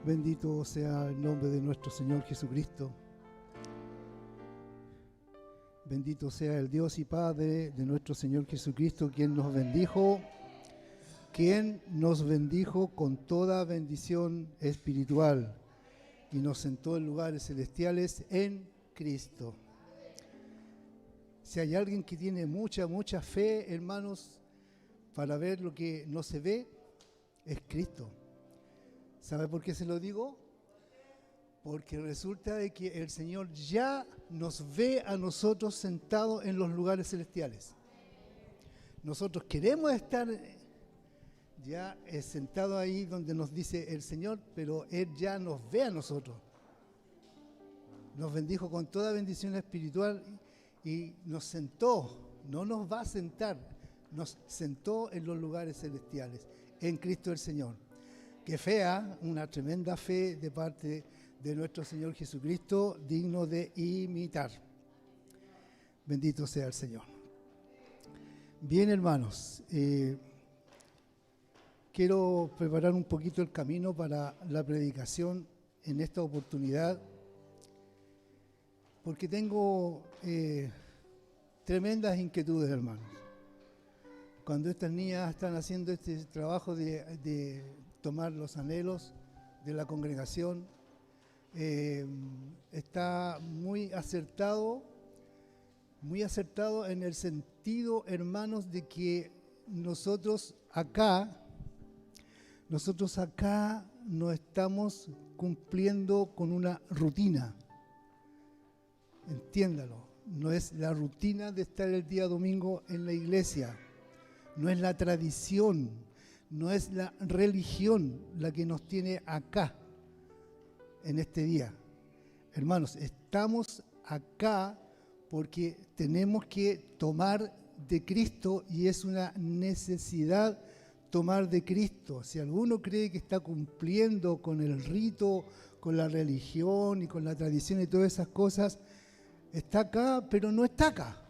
Bendito sea el nombre de nuestro Señor Jesucristo. Bendito sea el Dios y Padre de nuestro Señor Jesucristo, quien nos bendijo con toda bendición espiritual y nos sentó en lugares celestiales en Cristo. Si hay alguien que tiene mucha fe, hermanos, para ver lo que no se ve, es Cristo. ¿Sabe por qué se lo digo? Porque resulta de que el Señor ya nos ve a nosotros sentados en los lugares celestiales. Nosotros queremos estar ya sentados ahí donde nos dice el Señor, pero Él ya nos ve a nosotros. Nos bendijo con toda bendición espiritual y nos sentó, no nos va a sentar, nos sentó en los lugares celestiales, en Cristo el Señor. Que fea, una tremenda fe de parte de nuestro Señor Jesucristo, digno de imitar. Bendito sea el Señor. Bien, hermanos, quiero preparar un poquito el camino para la predicación en esta oportunidad, porque tengo tremendas inquietudes, hermanos. Cuando estas niñas están haciendo este trabajo de tomar los anhelos de la congregación, está muy acertado en el sentido, hermanos, de que nosotros acá no estamos cumpliendo con una rutina. Entiéndalo, no es la rutina de estar el día domingo en la iglesia, no es la tradición, no es la religión la que nos tiene acá en este día. Hermanos, estamos acá porque tenemos que tomar de Cristo y es una necesidad tomar de Cristo. Si alguno cree que está cumpliendo con el rito, con la religión y con la tradición y todas esas cosas, está acá, pero no está acá.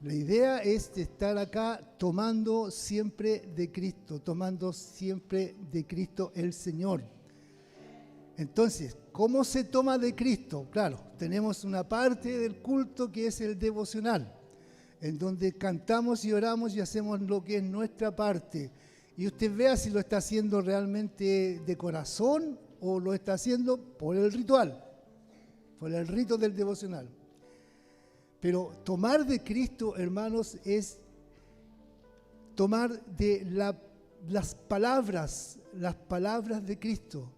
La idea es estar acá tomando siempre de Cristo, tomando siempre de Cristo el Señor. Entonces, ¿cómo se toma de Cristo? Claro, tenemos una parte del culto que es el devocional, en donde cantamos y oramos y hacemos lo que es nuestra parte. Y usted vea si lo está haciendo realmente de corazón o lo está haciendo por el ritual, por el rito del devocional. Pero tomar de Cristo, hermanos, es tomar de las palabras de Cristo.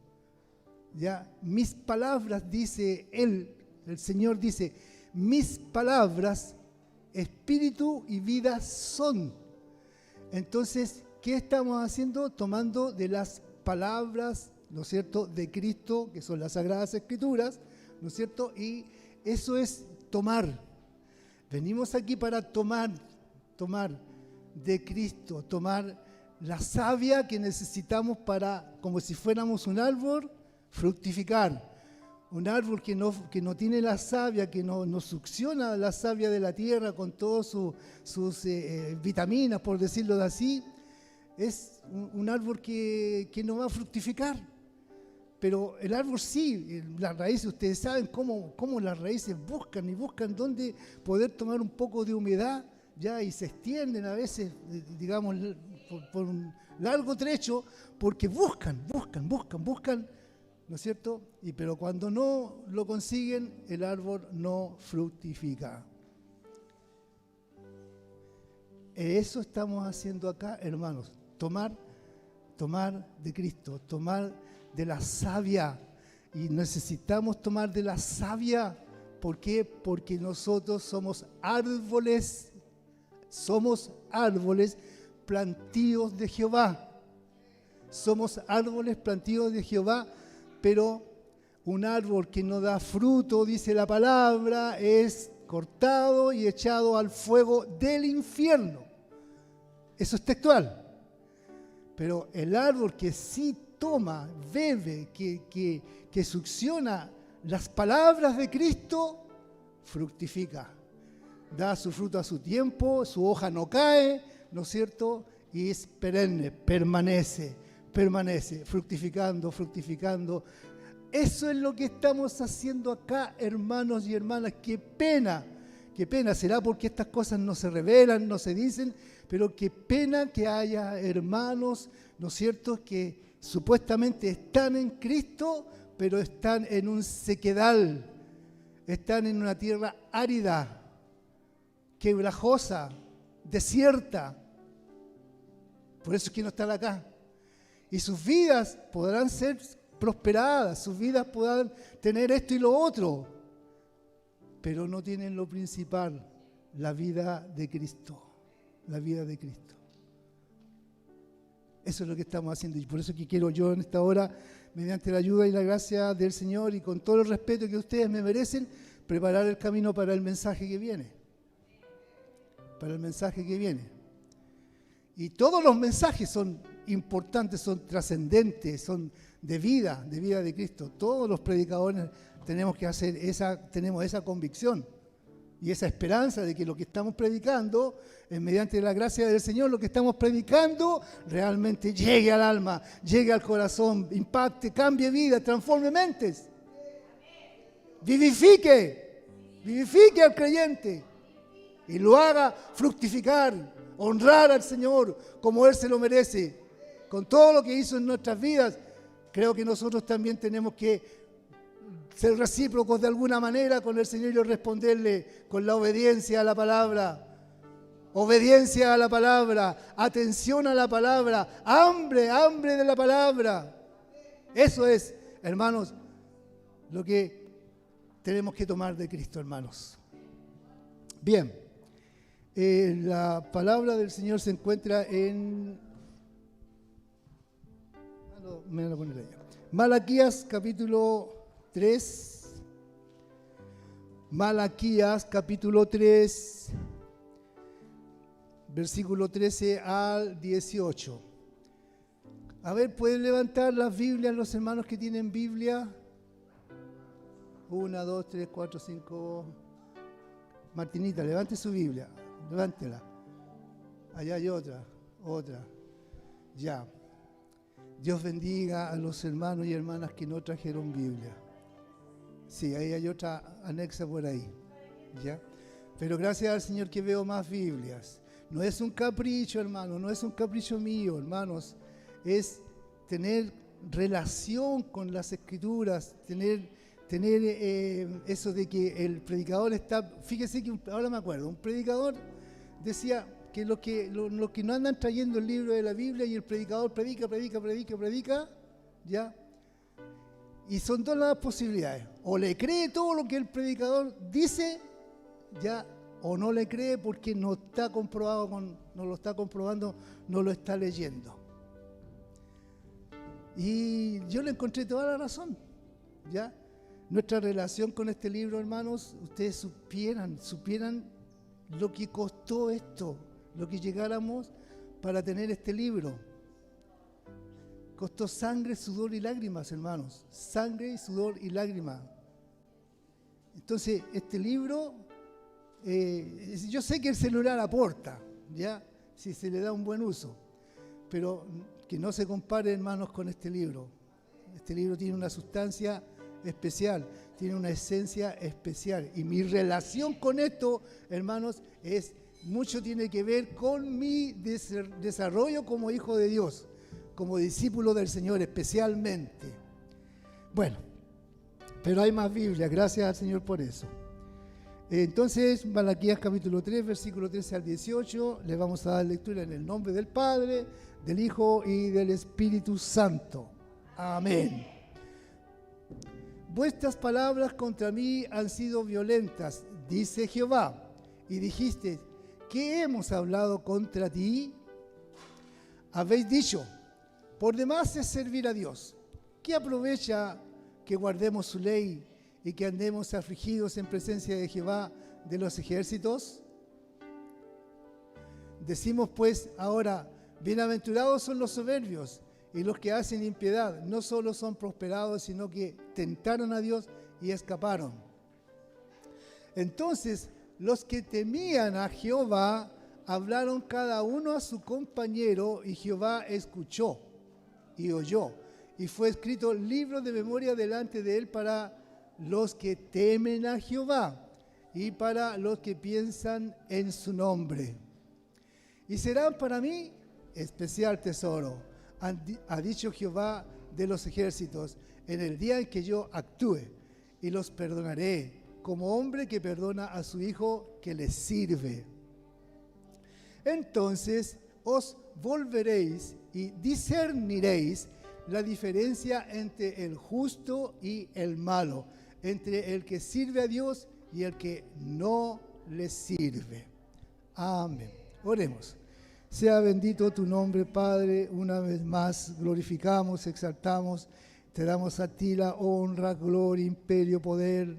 Ya, mis palabras, dice Él, el Señor dice, mis palabras, espíritu y vida son. Entonces, ¿qué estamos haciendo? Tomando de las palabras, ¿no es cierto?, de Cristo, que son las Sagradas Escrituras, ¿no es cierto? Y eso es tomar. Venimos aquí para tomar de Cristo, tomar la savia que necesitamos para, como si fuéramos un árbol, fructificar. Un árbol que no tiene la savia, que no succiona la savia de la tierra con todas sus vitaminas, por decirlo así, es un árbol que no va a fructificar. Pero el árbol sí, las raíces, ustedes saben cómo las raíces buscan dónde poder tomar un poco de humedad, ya, y se extienden a veces, digamos, por un largo trecho, porque buscan, ¿no es cierto? Pero cuando no lo consiguen, el árbol no fructifica. Eso estamos haciendo acá, hermanos, tomar de Cristo, tomar de la savia, y necesitamos tomar de la savia. ¿Por qué? Porque nosotros somos árboles plantíos de Jehová. Somos árboles plantíos de Jehová, pero un árbol que no da fruto, dice la palabra, es cortado y echado al fuego del infierno. Eso es textual. Pero el árbol que sí toma, bebe, que succiona las palabras de Cristo, fructifica. Da su fruto a su tiempo, su hoja no cae, ¿no es cierto? Y es perenne, permanece permanece, fructificando, fructificando. Eso es lo que estamos haciendo acá, hermanos y hermanas. Qué pena, será porque estas cosas no se revelan, no se dicen, pero qué pena que haya hermanos, ¿no es cierto?, que supuestamente están en Cristo, pero están en un sequedal, están en una tierra árida, quebrajosa, desierta. Por eso es que no están acá. Y sus vidas podrán ser prosperadas, sus vidas podrán tener esto y lo otro, pero no tienen lo principal, la vida de Cristo, la vida de Cristo. Eso es lo que estamos haciendo y por eso que quiero yo en esta hora, mediante la ayuda y la gracia del Señor y con todo el respeto que ustedes me merecen, preparar el camino para el mensaje que viene. Para el mensaje que viene. Y todos los mensajes son importantes, son trascendentes, son de vida de Cristo. Todos los predicadores tenemos esa convicción y esa esperanza de que lo que estamos predicando, mediante la gracia del Señor, lo que estamos predicando realmente llegue al alma, llegue al corazón, impacte, cambie vida, transforme mentes. Vivifique al creyente y lo haga fructificar, honrar al Señor como Él se lo merece. Con todo lo que hizo en nuestras vidas, creo que nosotros también tenemos que ser recíprocos de alguna manera con el Señor y responderle con la obediencia a la palabra. Obediencia a la palabra, atención a la palabra, hambre de la palabra. Eso es, hermanos, lo que tenemos que tomar de Cristo, hermanos. Bien, la palabra del Señor se encuentra en me voy a poner allá. Malaquías capítulo 3. Malaquías capítulo 3, versículo 13 al 18. A ver, ¿pueden levantar las Biblias los hermanos que tienen Biblia? 1, 2, 3, 4, 5. Martinita, levante su Biblia. Levántela. Allá hay otra. Ya. Dios bendiga a los hermanos y hermanas que no trajeron Biblia. Sí, ahí hay otra anexa por ahí. ¿Ya? Pero gracias al Señor que veo más Biblias. No es un capricho, hermano, no es un capricho mío, hermanos. Es tener relación con las Escrituras, tener eso de que el predicador está... Fíjese que ahora me acuerdo, un predicador decía que los que no andan trayendo el libro de la Biblia y el predicador predica, ¿ya? Y son dos las posibilidades. O le cree todo lo que el predicador dice, ¿ya? O no le cree porque no está comprobado, no lo está comprobando, no lo está leyendo. Y yo le encontré toda la razón, ¿ya? Nuestra relación con este libro, hermanos, ustedes supieran lo que costó esto, lo que llegáramos para tener este libro. Costó sangre, sudor y lágrimas, hermanos. Sangre, sudor y lágrimas. Entonces, este libro, yo sé que el celular aporta, ¿ya? Si se le da un buen uso. Pero que no se compare, hermanos, con este libro. Este libro tiene una sustancia especial, tiene una esencia especial. Y mi relación con esto, hermanos, mucho tiene que ver con mi desarrollo como hijo de Dios, como discípulo del Señor especialmente. Bueno, pero hay más Biblia, gracias al Señor por eso. Entonces, Malaquías capítulo 3, versículo 13 al 18, le vamos a dar lectura en el nombre del Padre, del Hijo y del Espíritu Santo. Amén. Vuestras palabras contra mí han sido violentas, dice Jehová, y dijiste, ¿qué hemos hablado contra ti? Habéis dicho, por demás es servir a Dios. ¿Qué aprovecha que guardemos su ley y que andemos afligidos en presencia de Jehová de los ejércitos? Decimos pues ahora, bienaventurados son los soberbios y los que hacen impiedad. No solo son prosperados, sino que tentaron a Dios y escaparon. Entonces, los que temían a Jehová hablaron cada uno a su compañero y Jehová escuchó. y oyó. Y fue escrito libro de memoria delante de él para los que temen a Jehová y para los que piensan en su nombre. Y serán para mí especial tesoro, ha dicho Jehová de los ejércitos, en el día en que yo actúe, y los perdonaré, como hombre que perdona a su hijo que le sirve. Entonces os volveréis y discerniréis la diferencia entre el justo y el malo, entre el que sirve a Dios y el que no le sirve. Amén. Oremos. Sea bendito tu nombre, Padre. Una vez más glorificamos, exaltamos, te damos a ti la honra, gloria, imperio, poder.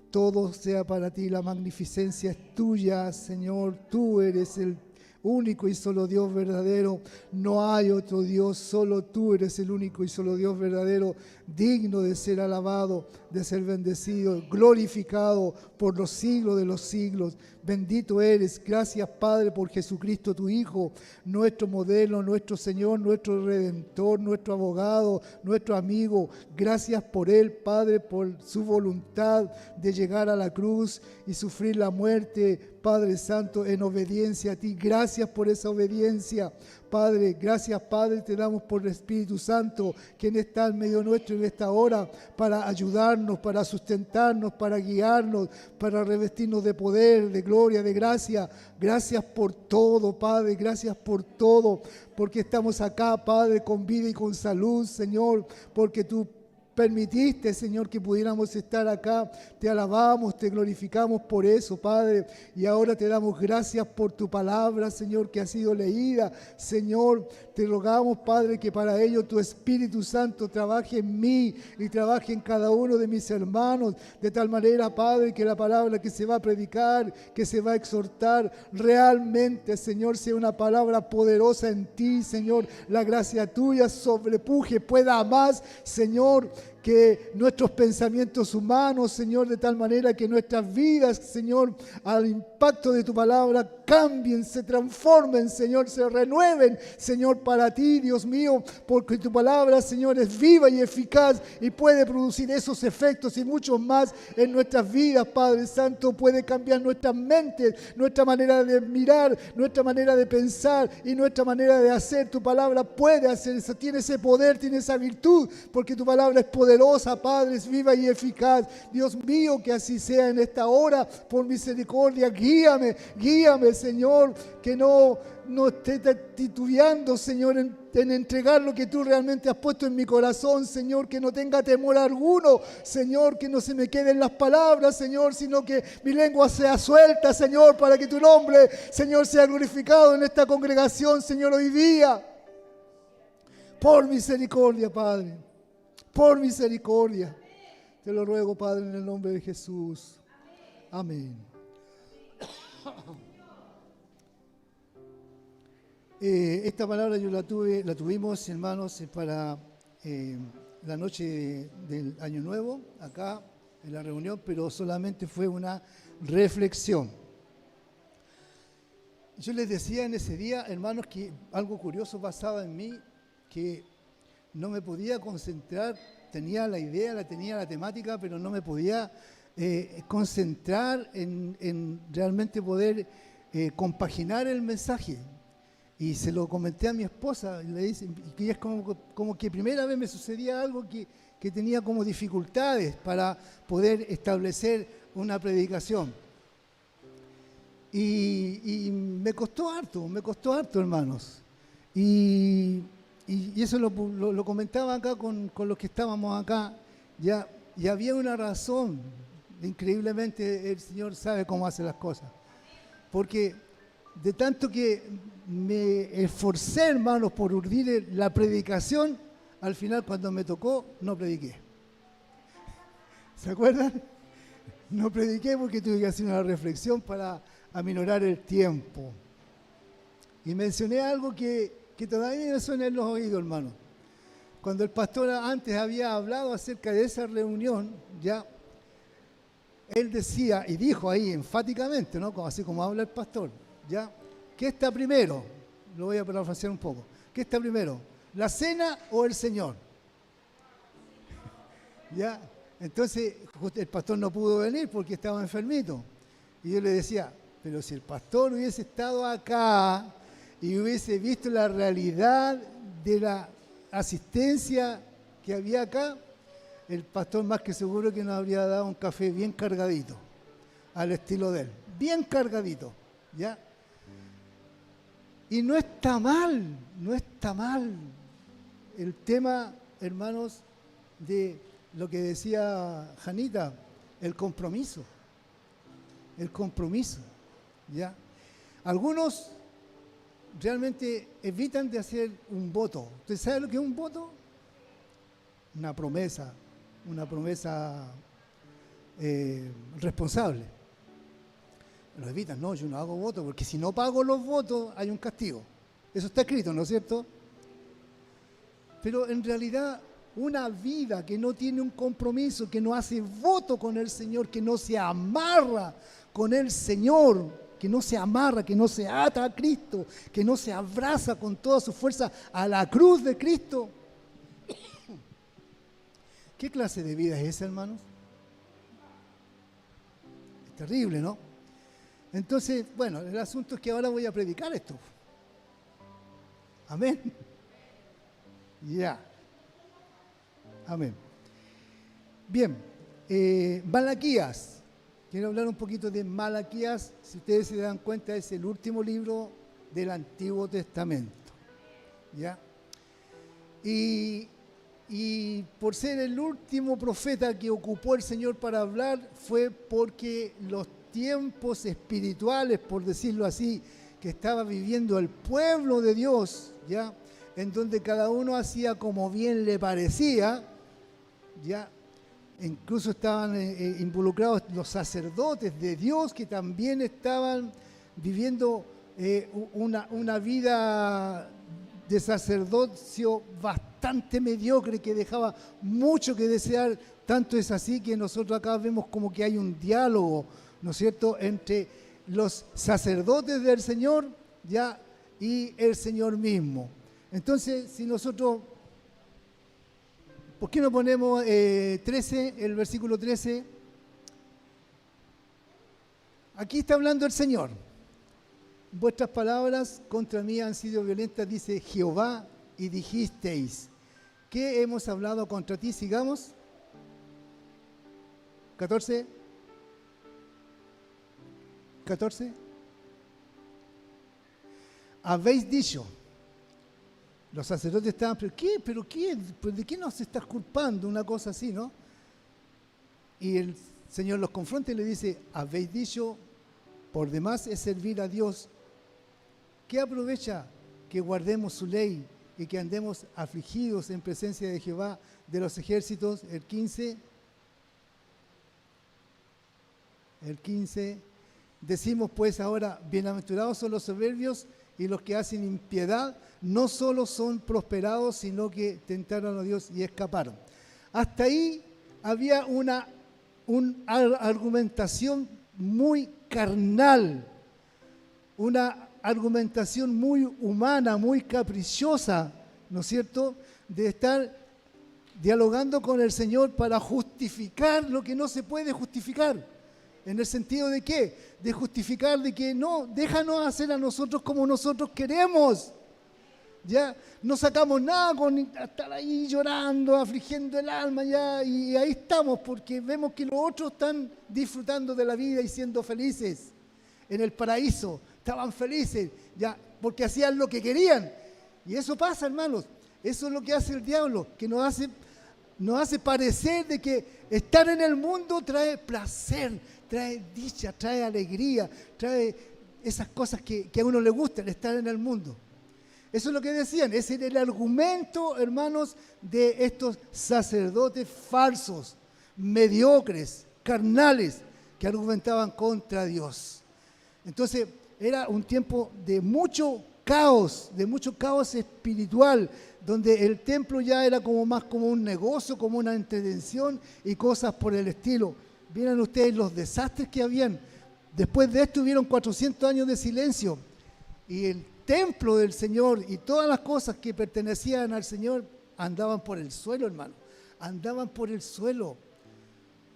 Todo sea para ti, la magnificencia es tuya, Señor. Tú eres el único y solo Dios verdadero. No hay otro Dios, solo tú eres el único y solo Dios verdadero, digno de ser alabado, de ser bendecido, glorificado por los siglos de los siglos. Bendito eres. Gracias, Padre, por Jesucristo, tu Hijo, nuestro modelo, nuestro Señor, nuestro Redentor, nuestro abogado, nuestro amigo. Gracias por Él, Padre, por su voluntad de llegar a la cruz y sufrir la muerte, Padre Santo, en obediencia a ti. Gracias por esa obediencia, Padre. Gracias, Padre, te damos por el Espíritu Santo, quien está en medio nuestro en esta hora para ayudarnos, para sustentarnos, para guiarnos, para revestirnos de poder, de gloria, de gracia. Gracias por todo, Padre. Gracias por todo, porque estamos acá, Padre, con vida y con salud, Señor, porque tú permitiste, Señor, que pudiéramos estar acá. Te alabamos, te glorificamos por eso, Padre. Y ahora te damos gracias por tu palabra, Señor, que ha sido leída. Señor, te rogamos, Padre, que para ello tu Espíritu Santo trabaje en mí y trabaje en cada uno de mis hermanos. De tal manera, Padre, que la palabra que se va a predicar, que se va a exhortar, realmente, Señor, sea una palabra poderosa en ti, Señor. La gracia tuya sobrepuje, pueda más, Señor, que nuestros pensamientos humanos, Señor, de tal manera que nuestras vidas, Señor, al impacto de tu palabra, cambien, se transformen, Señor, se renueven, Señor, para ti, Dios mío, porque tu palabra, Señor, es viva y eficaz y puede producir esos efectos y muchos más en nuestras vidas, Padre Santo. Puede cambiar nuestras mentes, nuestra manera de mirar, nuestra manera de pensar y nuestra manera de hacer. Tu palabra puede hacer eso, tiene ese poder, tiene esa virtud, porque tu palabra es poderosa, Padre, es viva y eficaz. Dios mío, que así sea en esta hora, por misericordia, guíame, Señor, que no esté titubeando, Señor, en entregar lo que tú realmente has puesto en mi corazón, Señor, que no tenga temor alguno, Señor, que no se me queden las palabras, Señor, sino que mi lengua sea suelta, Señor, para que tu nombre, Señor, sea glorificado en esta congregación, Señor, hoy día. Por misericordia, Padre. Por misericordia. Te lo ruego, Padre, en el nombre de Jesús. Amén. Esta palabra yo la tuvimos, hermanos, para la noche del Año Nuevo, acá en la reunión, pero solamente fue una reflexión. Yo les decía en ese día, hermanos, que algo curioso pasaba en mí, que no me podía concentrar, tenía la idea, tenía la temática, pero no me podía concentrar en realmente poder compaginar el mensaje. Y se lo comenté a mi esposa, y le dije, que es como que primera vez me sucedía algo que tenía como dificultades para poder establecer una predicación. Y me costó harto, hermanos. Y eso lo comentaba acá con los que estábamos acá, ya, y había una razón. Increíblemente el Señor sabe cómo hace las cosas, porque de tanto que me esforcé, hermanos, por urdir la predicación, al final cuando me tocó no prediqué. ¿Se acuerdan? No prediqué porque tuve que hacer una reflexión para aminorar el tiempo, y mencioné algo que todavía me suena en los oídos, hermano. Cuando el pastor antes había hablado acerca de esa reunión, ya él decía y dijo ahí enfáticamente, ¿no? Así como habla el pastor, ya, ¿qué está primero? Lo voy a parafrasear un poco. ¿Qué está primero? ¿La cena o el Señor? ¿Ya? Entonces el pastor no pudo venir porque estaba enfermito. Y yo le decía, pero si el pastor hubiese estado acá y hubiese visto la realidad de la asistencia que había acá, el pastor más que seguro que nos habría dado un café bien cargadito, al estilo de él, bien cargadito, ¿ya? Y no está mal, no está mal el tema, hermanos, de lo que decía Janita, el compromiso, ¿ya? Algunos realmente evitan de hacer un voto. ¿Usted sabe lo que es un voto? Una promesa responsable. Lo evitan, no, yo no hago voto, porque si no pago los votos hay un castigo. Eso está escrito, ¿no es cierto? Pero en realidad una vida que no tiene un compromiso, que no hace voto con el Señor, que no se amarra con el Señor, que no se amarra, que no se ata a Cristo, que no se abraza con toda su fuerza a la cruz de Cristo. ¿Qué clase de vida es esa, hermanos? Es terrible, ¿no? Entonces, bueno, el asunto es que ahora voy a predicar esto. Amén. Ya. Amén. Bien, Malaquías. Quiero hablar un poquito de Malaquías. Si ustedes se dan cuenta, es el último libro del Antiguo Testamento. ¿Ya? Y por ser el último profeta que ocupó el Señor para hablar, fue porque los tiempos espirituales, por decirlo así, que estaba viviendo el pueblo de Dios, ¿ya? En donde cada uno hacía como bien le parecía, ¿ya? Incluso estaban involucrados los sacerdotes de Dios, que también estaban viviendo una vida de sacerdocio bastante mediocre, que dejaba mucho que desear. Tanto es así que nosotros acá vemos como que hay un diálogo, ¿no es cierto?, entre los sacerdotes del Señor, ¿ya?, y el Señor mismo. Entonces, si nosotros, ¿por qué no ponemos 13, el versículo 13? Aquí está hablando el Señor. Vuestras palabras contra mí han sido violentas, dice Jehová, y dijisteis, ¿qué hemos hablado contra ti? Sigamos. 14. Habéis dicho, los sacerdotes estaban, ¿pero qué? ¿De qué nos estás culpando? Una cosa así, ¿no? Y el Señor los confronta y le dice, habéis dicho, por demás es servir a Dios. ¿Qué aprovecha que guardemos su ley y que andemos afligidos en presencia de Jehová de los ejércitos? El 15. Decimos pues ahora, bienaventurados son los soberbios y los que hacen impiedad, no solo son prosperados, sino que tentaron a Dios y escaparon. Hasta ahí había una argumentación muy carnal, una argumentación muy humana, muy caprichosa, ¿no es cierto?, de estar dialogando con el Señor para justificar lo que no se puede justificar. ¿En el sentido de qué? De justificar de que no, déjanos hacer a nosotros como nosotros queremos. Ya no sacamos nada con estar ahí llorando, afligiendo el alma, ya, y ahí estamos porque vemos que los otros están disfrutando de la vida y siendo felices en el paraíso. Estaban felices, ya, porque hacían lo que querían. Y eso pasa, hermanos. Eso es lo que hace el diablo, que nos hace parecer de que estar en el mundo trae placer, trae dicha, trae alegría, trae esas cosas que a uno le gustan, estar en el mundo. Eso es lo que decían, ese era el argumento, hermanos, de estos sacerdotes falsos, mediocres, carnales, que argumentaban contra Dios. Entonces, era un tiempo de mucho caos espiritual, donde el templo ya era como más como un negocio, como una entretención y cosas por el estilo. Miren ustedes los desastres que habían. Después de esto hubieron 400 años de silencio y templo del Señor y todas las cosas que pertenecían al Señor andaban por el suelo, hermano. Andaban por el suelo.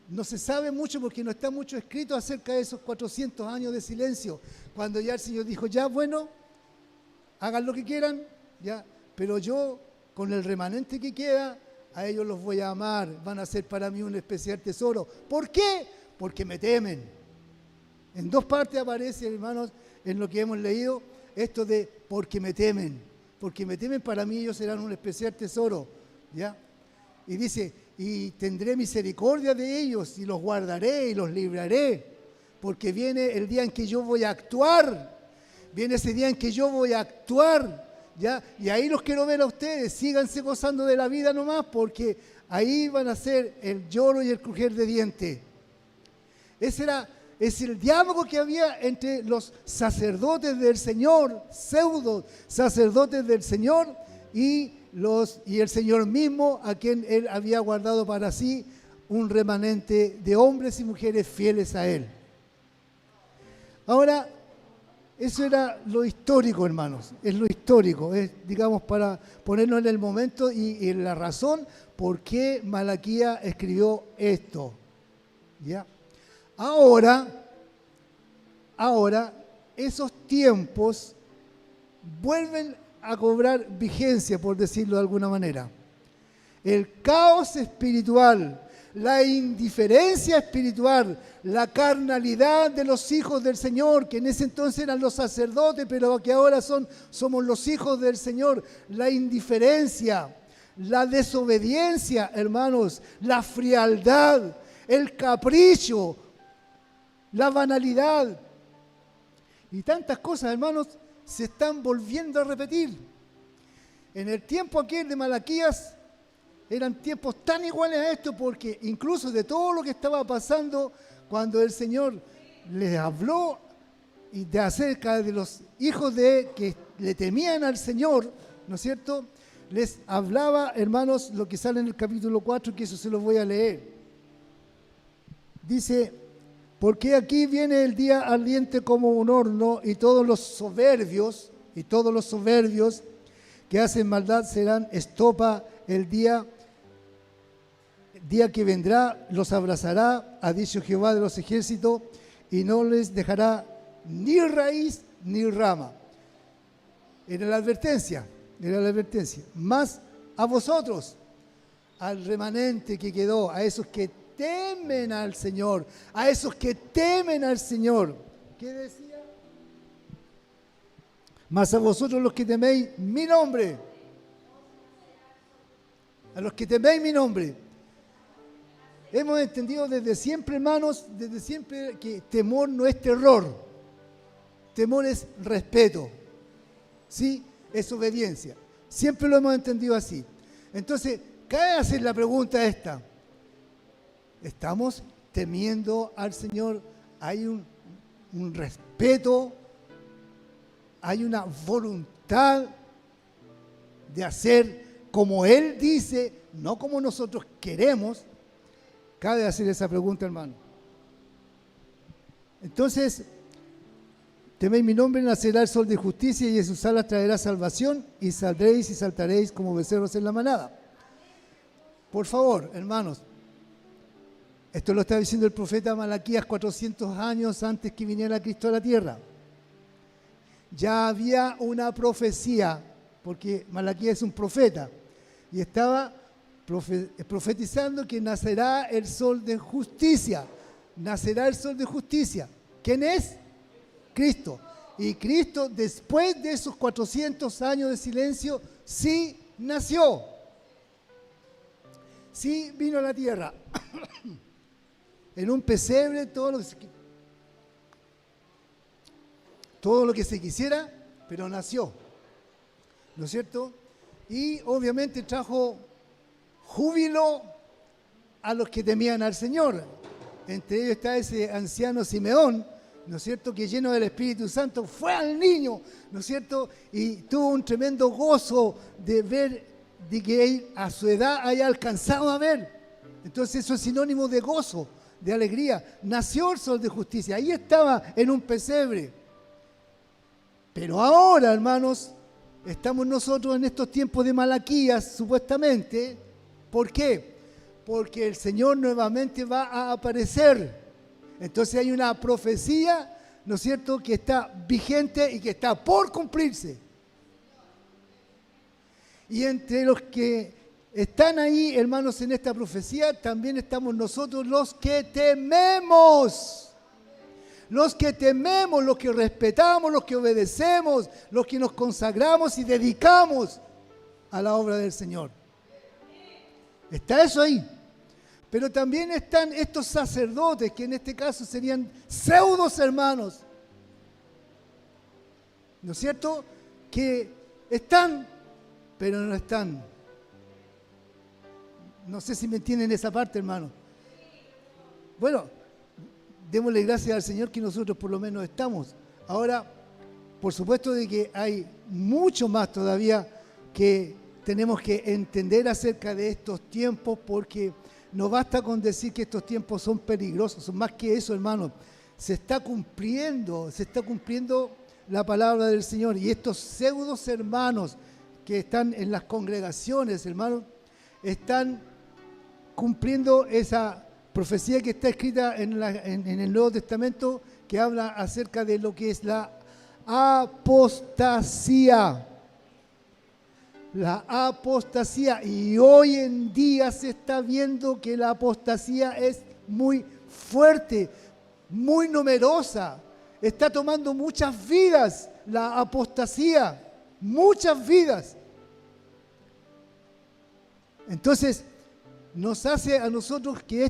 No se sabe mucho porque no está mucho escrito acerca de esos 400 años de silencio. Cuando ya el Señor dijo, ya bueno, hagan lo que quieran, ya, pero yo con el remanente que queda, a ellos los voy a amar, van a ser para mí un especial tesoro. ¿Por qué? Porque me temen. En dos partes aparece, hermanos, en lo que hemos leído, esto de porque me temen para mí ellos serán un especial tesoro, ¿ya? Y dice, y tendré misericordia de ellos y los guardaré y los libraré, porque viene el día en que yo voy a actuar, viene ese día en que yo voy a actuar, ¿ya? Y ahí los quiero ver a ustedes, síganse gozando de la vida nomás, porque ahí van a ser el lloro y el crujir de dientes. Es el diálogo que había entre los sacerdotes del Señor, pseudo sacerdotes del Señor, y el Señor mismo, a quien Él había guardado para sí un remanente de hombres y mujeres fieles a Él. Ahora, eso era lo histórico, hermanos, es lo histórico, es, digamos, para ponernos en el momento y en la razón por qué Malaquías escribió esto. ¿Ya? Ahora, esos tiempos vuelven a cobrar vigencia, por decirlo de alguna manera. El caos espiritual, la indiferencia espiritual, la carnalidad de los hijos del Señor, que en ese entonces eran los sacerdotes, pero que ahora somos los hijos del Señor, la indiferencia, la desobediencia, hermanos, la frialdad, el capricho, la banalidad y tantas cosas, hermanos, se están volviendo a repetir. En el tiempo aquel de Malaquías eran tiempos tan iguales a esto, porque incluso de todo lo que estaba pasando cuando el Señor les habló y de acerca de los hijos que le temían al Señor, ¿no es cierto? Les hablaba, hermanos, lo que sale en el capítulo 4, que eso se lo voy a leer. Dice, porque aquí viene el día ardiente como un horno, y todos los soberbios que hacen maldad serán estopa. El día que vendrá los abrazará, ha dicho Jehová de los ejércitos, y no les dejará ni raíz ni rama. Era la advertencia. Más a vosotros, al remanente que quedó, a esos que temen al Señor, ¿Qué decía? Mas a vosotros los que teméis mi nombre, a los que teméis mi nombre. Hemos entendido desde siempre, hermanos, que temor no es terror, temor es respeto, ¿sí? Es obediencia. Siempre lo hemos entendido así. Entonces, cabe hacer la pregunta esta. ¿Estamos temiendo al Señor? ¿Hay un respeto? ¿Hay una voluntad de hacer como Él dice, no como nosotros queremos? Cabe hacer esa pregunta, hermano. Entonces, teméis mi nombre, nacerá el sol de justicia y en sus alas traerá salvación, y saldréis y saltaréis como becerros en la manada. Por favor, hermanos, esto lo está diciendo el profeta Malaquías 400 años antes que viniera Cristo a la tierra. Ya había una profecía, porque Malaquías es un profeta, y estaba profetizando que nacerá el sol de justicia. Nacerá el sol de justicia. ¿Quién es? Cristo. Y Cristo, después de esos 400 años de silencio, sí nació. Sí vino a la tierra. En un pesebre, todo lo que se quisiera, pero nació. ¿No es cierto? Y obviamente trajo júbilo a los que temían al Señor. Entre ellos está ese anciano Simeón, ¿no es cierto?, que lleno del Espíritu Santo fue al niño, ¿no es cierto?, y tuvo un tremendo gozo de ver, de que él a su edad haya alcanzado a ver. Entonces eso es sinónimo de gozo, de alegría. Nació el sol de justicia, ahí estaba en un pesebre. Pero ahora, hermanos, estamos nosotros en estos tiempos de Malaquías, supuestamente. ¿Por qué? Porque el Señor nuevamente va a aparecer. Entonces hay una profecía, ¿no es cierto?, que está vigente y que está por cumplirse. Y entre los que están ahí, hermanos, en esta profecía, también estamos nosotros los que tememos. Los que tememos, los que respetamos, los que obedecemos, los que nos consagramos y dedicamos a la obra del Señor. Está eso ahí. Pero también están estos sacerdotes, que en este caso serían pseudos hermanos, ¿no es cierto?, que están, pero no están. No sé si me entienden esa parte, hermano. Bueno, démosle gracias al Señor que nosotros por lo menos estamos. Ahora, por supuesto de que hay mucho más todavía que tenemos que entender acerca de estos tiempos, porque no basta con decir que estos tiempos son peligrosos, son más que eso, hermano. Se está cumpliendo la palabra del Señor. Y estos pseudos hermanos que están en las congregaciones, hermanos, están cumpliendo esa profecía que está escrita en el Nuevo Testamento, que habla acerca de lo que es la apostasía. La apostasía. Y hoy en día se está viendo que la apostasía es muy fuerte, muy numerosa. Está tomando muchas vidas la apostasía, muchas vidas. Entonces, nos hace a nosotros que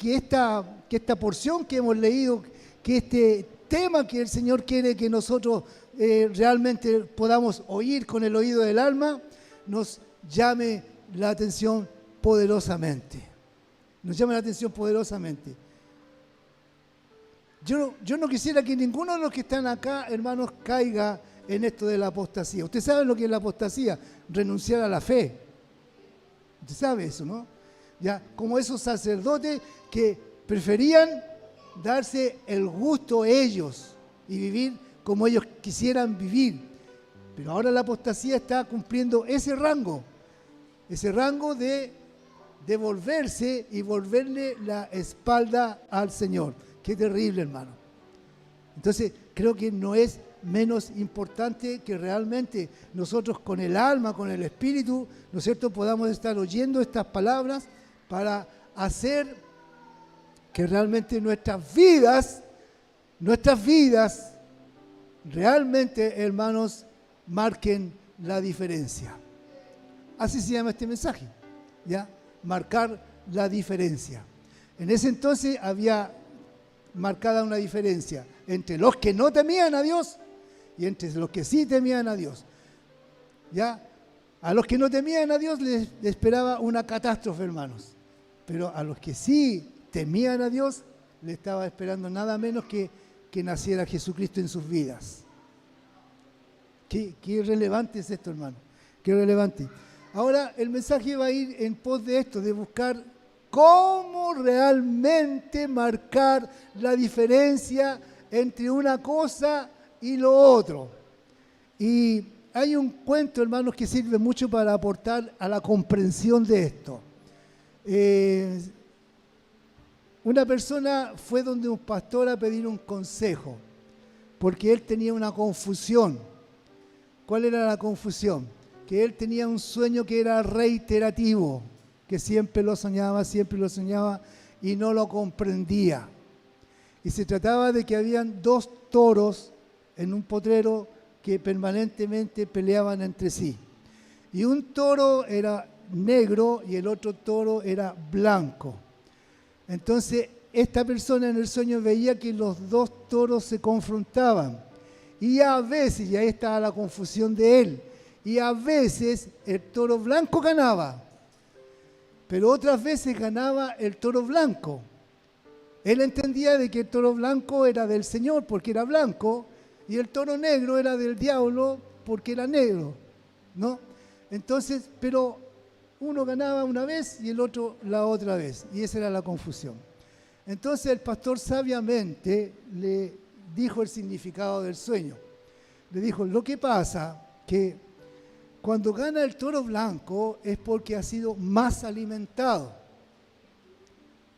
esta porción que hemos leído, que este tema que el Señor quiere que nosotros realmente podamos oír con el oído del alma, nos llame la atención poderosamente. Nos llame la atención poderosamente. Yo no quisiera que ninguno de los que están acá, hermanos, caiga en esto de la apostasía. Usted sabe lo que es la apostasía, renunciar a la fe. Usted sabe eso, ¿no? Ya, como esos sacerdotes que preferían darse el gusto ellos y vivir como ellos quisieran vivir. Pero ahora la apostasía está cumpliendo ese rango de devolverse y volverle la espalda al Señor. Qué terrible, hermano. Entonces, creo que no es menos importante que realmente nosotros con el alma, con el espíritu, ¿no es cierto?, podamos estar oyendo estas palabras para hacer que realmente nuestras vidas realmente, hermanos, marquen la diferencia. Así se llama este mensaje, ¿ya? Marcar la diferencia. En ese entonces había marcada una diferencia entre los que no temían a Dios y entre los que sí temían a Dios. ¿Ya? A los que no temían a Dios les esperaba una catástrofe, hermanos. Pero a los que sí temían a Dios les estaba esperando nada menos que naciera Jesucristo en sus vidas. Qué relevante es esto, hermano. Qué relevante. Ahora el mensaje va a ir en pos de esto, de buscar cómo realmente marcar la diferencia entre una cosa y lo otro. Y hay un cuento, hermanos, que sirve mucho para aportar a la comprensión de esto. Una persona fue donde un pastor a pedir un consejo, porque él tenía una confusión. ¿Cuál era la confusión? Que él tenía un sueño que era reiterativo, que siempre lo soñaba y no lo comprendía. Y se trataba de que habían dos toros en un potrero que permanentemente peleaban entre sí. Y un toro era negro y el otro toro era blanco. Entonces, esta persona en el sueño veía que los dos toros se confrontaban. Y a veces, y ahí estaba la confusión de él, y a veces el toro blanco ganaba, pero otras veces ganaba el toro blanco. Él entendía de que el toro blanco era del Señor porque era blanco, y el toro negro era del diablo porque era negro, ¿no? Entonces, pero uno ganaba una vez y el otro la otra vez, y esa era la confusión. Entonces el pastor sabiamente le dijo el significado del sueño. le dijo, lo que pasa que cuando gana el toro blanco es porque ha sido más alimentado.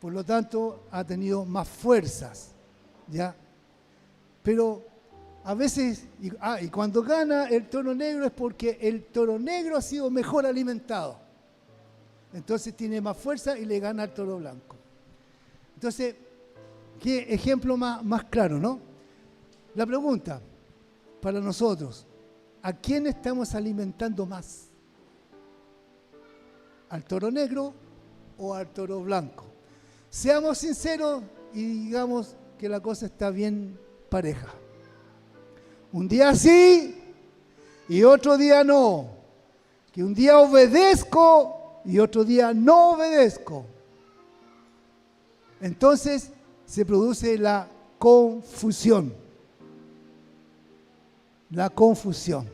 Por lo tanto, ha tenido más fuerzas, ¿ya? Pero a veces, y cuando gana el toro negro es porque el toro negro ha sido mejor alimentado. Entonces tiene más fuerza y le gana al toro blanco. Entonces, qué ejemplo más claro, ¿no? La pregunta para nosotros, ¿a quién estamos alimentando más? ¿Al toro negro o al toro blanco? Seamos sinceros y digamos que la cosa está bien pareja. Un día sí y otro día no. Que un día obedezco y otro día no obedezco. Entonces se produce la confusión. La confusión.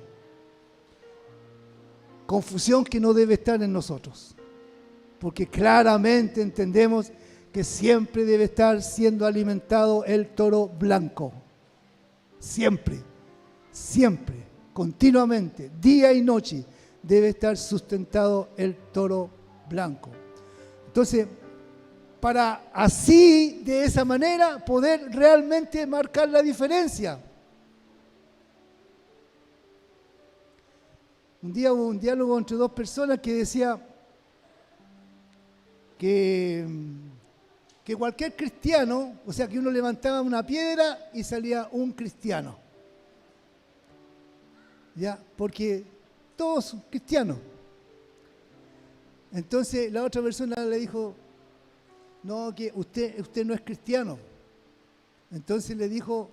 Confusión que no debe estar en nosotros. Porque claramente entendemos que siempre debe estar siendo alimentado el toro blanco. Siempre, siempre, continuamente, día y noche, debe estar sustentado el toro blanco. Entonces, para así, de esa manera, poder realmente marcar la diferencia. Un día hubo un diálogo entre dos personas que decía que cualquier cristiano, o sea que uno levantaba una piedra y salía un cristiano. ¿Ya? Porque todos son cristianos. Entonces la otra persona le dijo, no, que usted no es cristiano. Entonces le dijo,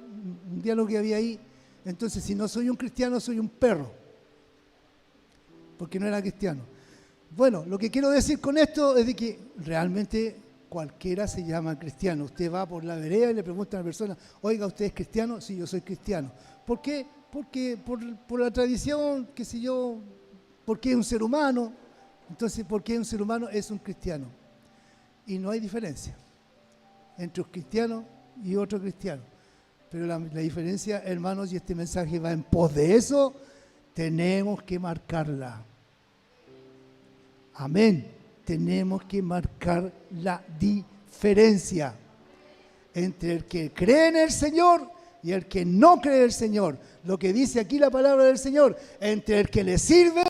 un diálogo que había ahí, entonces si no soy un cristiano, soy un perro. Porque no era cristiano. Bueno, lo que quiero decir con esto es de que realmente cualquiera se llama cristiano. Usted va por la vereda y le pregunta a una persona, oiga, ¿usted es cristiano? Sí, yo soy cristiano. ¿Por qué? Porque por la tradición, qué sé yo, porque es un ser humano. Entonces, porque es un ser humano, es un cristiano. Y no hay diferencia entre un cristiano y otro cristiano. Pero la diferencia, hermanos, y este mensaje va en pos de eso, tenemos que marcarla. Amén. Tenemos que marcar la diferencia entre el que cree en el Señor y el que no cree en el Señor. Lo que dice aquí la palabra del Señor, entre el que le sirve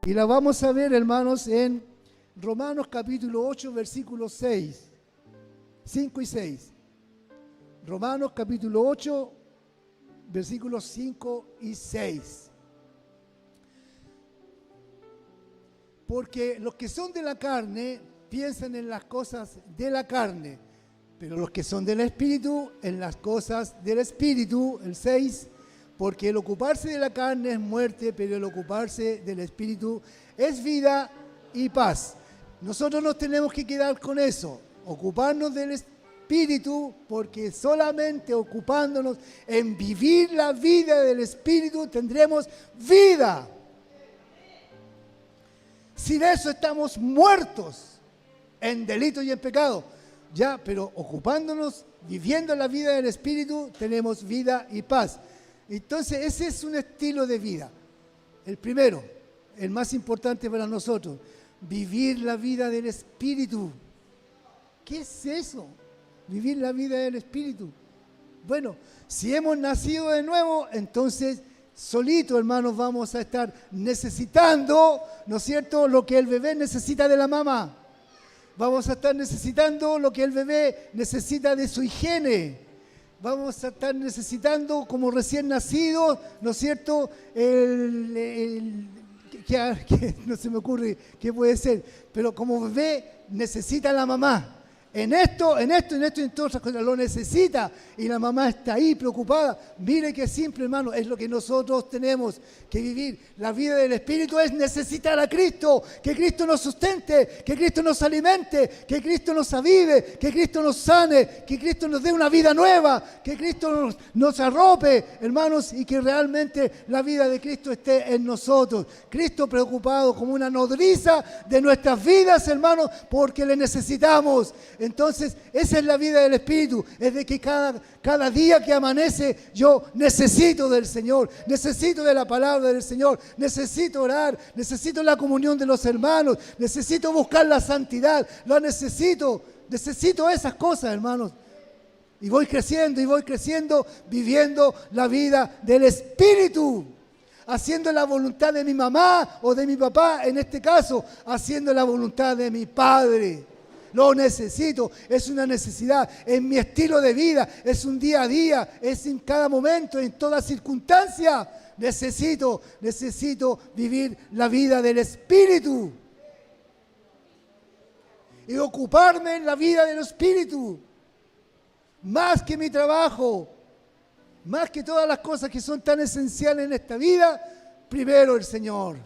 y la vamos a ver, hermanos, en Romanos capítulo 8, versículos 5 y 6. Romanos capítulo 8, versículos 5 y 6. Porque los que son de la carne piensan en las cosas de la carne, pero los que son del Espíritu en las cosas del Espíritu, el 6. Porque el ocuparse de la carne es muerte, pero el ocuparse del Espíritu es vida y paz. Nosotros nos tenemos que quedar con eso, ocuparnos del Espíritu, porque solamente ocupándonos en vivir la vida del Espíritu tendremos vida. Sin eso estamos muertos en delito y en pecado. Ya, pero ocupándonos, viviendo la vida del Espíritu, tenemos vida y paz. Entonces, ese es un estilo de vida. El primero, el más importante para nosotros, vivir la vida del Espíritu. ¿Qué es eso? Vivir la vida del Espíritu. Bueno, si hemos nacido de nuevo, entonces solito, hermanos, vamos a estar necesitando, ¿no es cierto?, lo que el bebé necesita de la mamá. Vamos a estar necesitando lo que el bebé necesita de su higiene. Vamos a estar necesitando, como recién nacido, ¿no es cierto?, que no se me ocurre qué puede ser, pero como bebé necesita la mamá. En esto y en todas otras cosas lo necesita y la mamá está ahí preocupada. Mire qué simple, hermano, es lo que nosotros tenemos que vivir. La vida del Espíritu es necesitar a Cristo, que Cristo nos sustente, que Cristo nos alimente, que Cristo nos avive, que Cristo nos sane, que Cristo nos dé una vida nueva, que Cristo nos arrope, hermanos, y que realmente la vida de Cristo esté en nosotros. Cristo preocupado como una nodriza de nuestras vidas, hermanos, porque le necesitamos. Entonces, esa es la vida del Espíritu, es de que cada día que amanece yo necesito del Señor, necesito de la palabra del Señor, necesito orar, necesito la comunión de los hermanos, necesito buscar la santidad, lo necesito esas cosas, hermanos. Y voy creciendo, viviendo la vida del Espíritu, haciendo la voluntad de mi mamá o de mi papá, en este caso, haciendo la voluntad de mi Padre. Lo necesito, es una necesidad, es mi estilo de vida, es un día a día, es en cada momento, en toda circunstancia. Necesito vivir la vida del Espíritu y ocuparme en la vida del Espíritu, más que mi trabajo, más que todas las cosas que son tan esenciales en esta vida. Primero el Señor,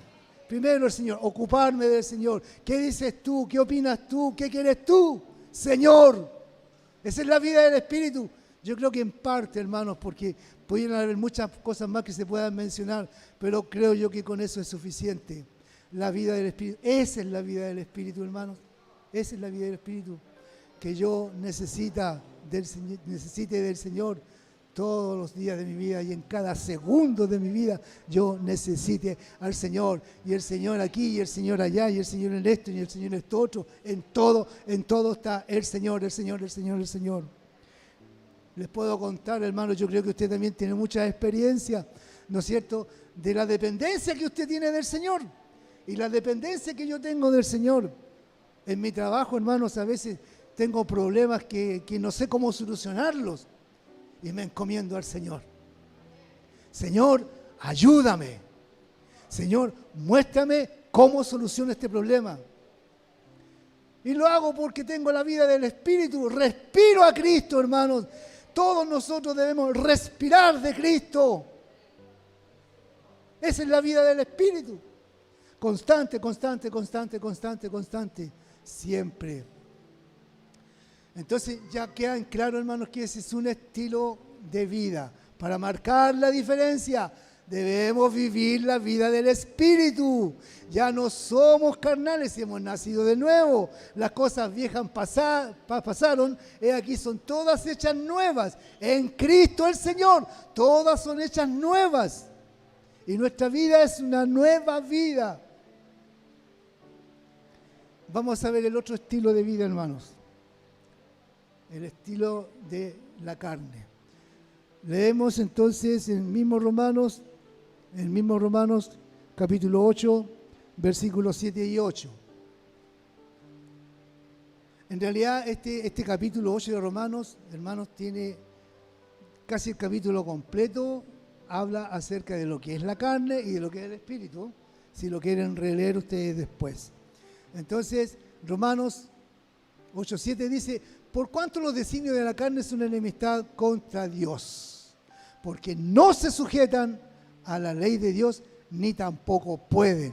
ocuparme del Señor. ¿Qué dices tú? ¿Qué opinas tú? ¿Qué quieres tú? Señor, esa es la vida del Espíritu. Yo creo que en parte, hermanos, porque pudieran haber muchas cosas más que se puedan mencionar, pero creo yo que con eso es suficiente. La vida del Espíritu, esa es la vida del Espíritu, hermanos. Esa es la vida del Espíritu, que yo necesite del Señor todos los días de mi vida, y en cada segundo de mi vida yo necesite al Señor, y el Señor aquí, y el Señor allá, y el Señor en esto, y el Señor en esto otro. En todo está el Señor. Les puedo contar, hermano, yo creo que usted también tiene mucha experiencia, ¿no es cierto?, de la dependencia que usted tiene del Señor y la dependencia que yo tengo del Señor. En mi trabajo, hermanos, a veces tengo problemas que no sé cómo solucionarlos. Y me encomiendo al Señor. Señor, ayúdame. Señor, muéstrame cómo soluciono este problema. Y lo hago porque tengo la vida del Espíritu. Respiro a Cristo, hermanos. Todos nosotros debemos respirar de Cristo. Esa es la vida del Espíritu. Constante. Siempre. Entonces ya quedan claro, hermanos, que ese es un estilo de vida. Para marcar la diferencia, debemos vivir la vida del Espíritu. Ya no somos carnales, hemos nacido de nuevo. Las cosas viejas pasaron, aquí son todas hechas nuevas. En Cristo el Señor, todas son hechas nuevas. Y nuestra vida es una nueva vida. Vamos a ver el otro estilo de vida, hermanos. El estilo de la carne. Leemos entonces en el mismo Romanos capítulo 8, versículos 7 y 8. En realidad este capítulo 8 de Romanos, hermanos, tiene casi el capítulo completo habla acerca de lo que es la carne y de lo que es el espíritu, si lo quieren releer ustedes después. Entonces, Romanos 8:7 dice, por cuanto los designios de la carne son enemistad contra Dios, porque no se sujetan a la ley de Dios, ni tampoco pueden.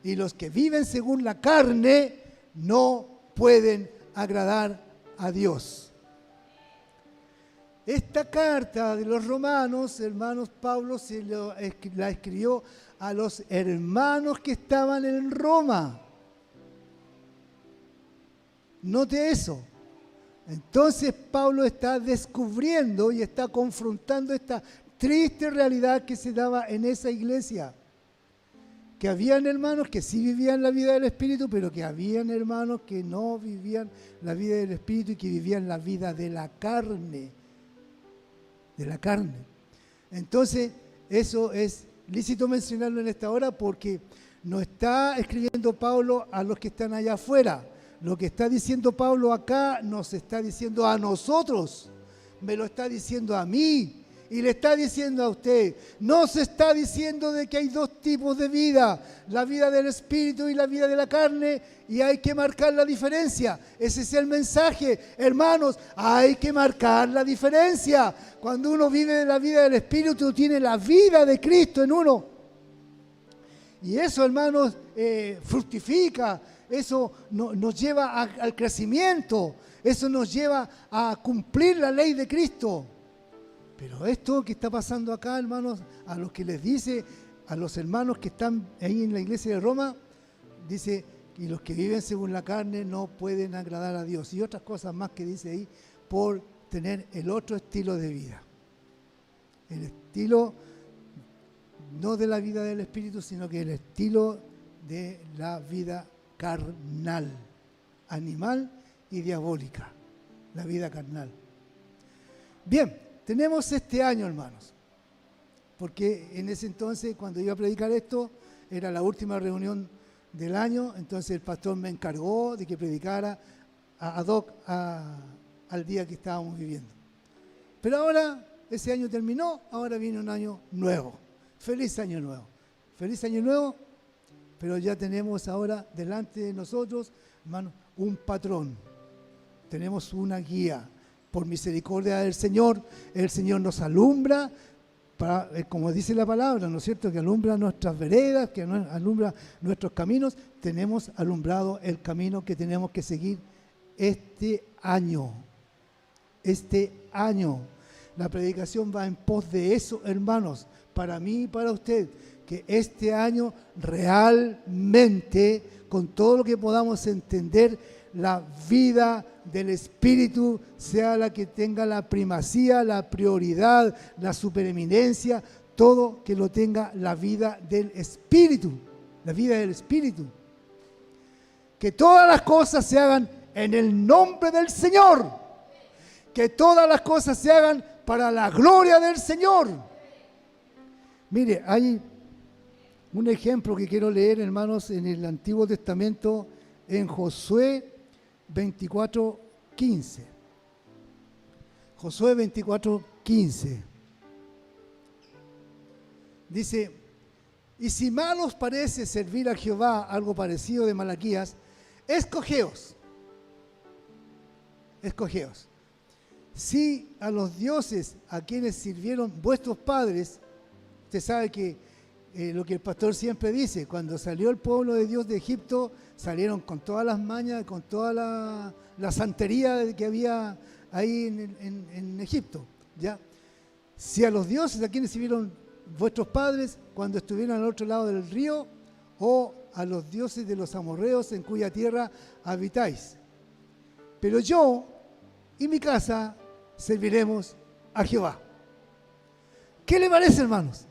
Y los que viven según la carne no pueden agradar a Dios. Esta carta de los romanos, hermanos, Pablo la escribió a los hermanos que estaban en Roma. Note eso. Entonces Pablo está descubriendo y está confrontando esta triste realidad que se daba en esa iglesia. Que habían hermanos que sí vivían la vida del Espíritu, pero que habían hermanos que no vivían la vida del Espíritu y que vivían la vida de la carne. De la carne. Entonces, eso es lícito mencionarlo en esta hora porque no está escribiendo Pablo a los que están allá afuera. Lo que está diciendo Pablo acá nos está diciendo a nosotros, me lo está diciendo a mí y le está diciendo a usted. No se está diciendo de que hay dos tipos de vida, la vida del espíritu y la vida de la carne, y hay que marcar la diferencia. Ese es el mensaje, hermanos, hay que marcar la diferencia. Cuando uno vive la vida del espíritu, tiene la vida de Cristo en uno. Y eso, hermanos, fructifica. Eso nos lleva al crecimiento, eso nos lleva a cumplir la ley de Cristo. Pero esto que está pasando acá, hermanos, a los que les dice, a los hermanos que están ahí en la iglesia de Roma, dice, y los que viven según la carne no pueden agradar a Dios. Y otras cosas más que dice ahí, por tener el otro estilo de vida. El estilo no de la vida del Espíritu, sino que el estilo de la vida carnal, animal y diabólica, la vida carnal. Bien, tenemos este año, hermanos, porque en ese entonces, cuando iba a predicar esto, era la última reunión del año, entonces el pastor me encargó de que predicara ad hoc al día que estábamos viviendo. Pero ahora, ese año terminó, ahora viene un año nuevo. Feliz año nuevo. Feliz año nuevo. Pero ya tenemos ahora delante de nosotros, hermano, un patrón. Tenemos una guía. Por misericordia del Señor, el Señor nos alumbra, como dice la palabra, ¿no es cierto? Que alumbra nuestras veredas, que alumbra nuestros caminos. Tenemos alumbrado el camino que tenemos que seguir este año. Este año. La predicación va en pos de eso, hermanos, para mí y para usted. Que este año realmente, con todo lo que podamos entender, la vida del Espíritu sea la que tenga la primacía, la prioridad, la supereminencia, todo que lo tenga la vida del Espíritu, la vida del Espíritu. Que todas las cosas se hagan en el nombre del Señor, que todas las cosas se hagan para la gloria del Señor. Mire, hay un ejemplo que quiero leer, hermanos, en el Antiguo Testamento, en Josué 24:15. Josué 24:15. Dice, y si mal os parece servir a Jehová, algo parecido de Malaquías, escogeos. Si a los dioses a quienes sirvieron vuestros padres, usted sabe que lo que el pastor siempre dice, cuando salió el pueblo de Dios de Egipto, salieron con todas las mañas, con toda la santería que había ahí en Egipto, ¿ya? Si a los dioses a quienes sirvieron vuestros padres cuando estuvieron al otro lado del río, o a los dioses de los amorreos en cuya tierra habitáis. Pero yo y mi casa serviremos a Jehová. ¿Qué le parece, hermanos?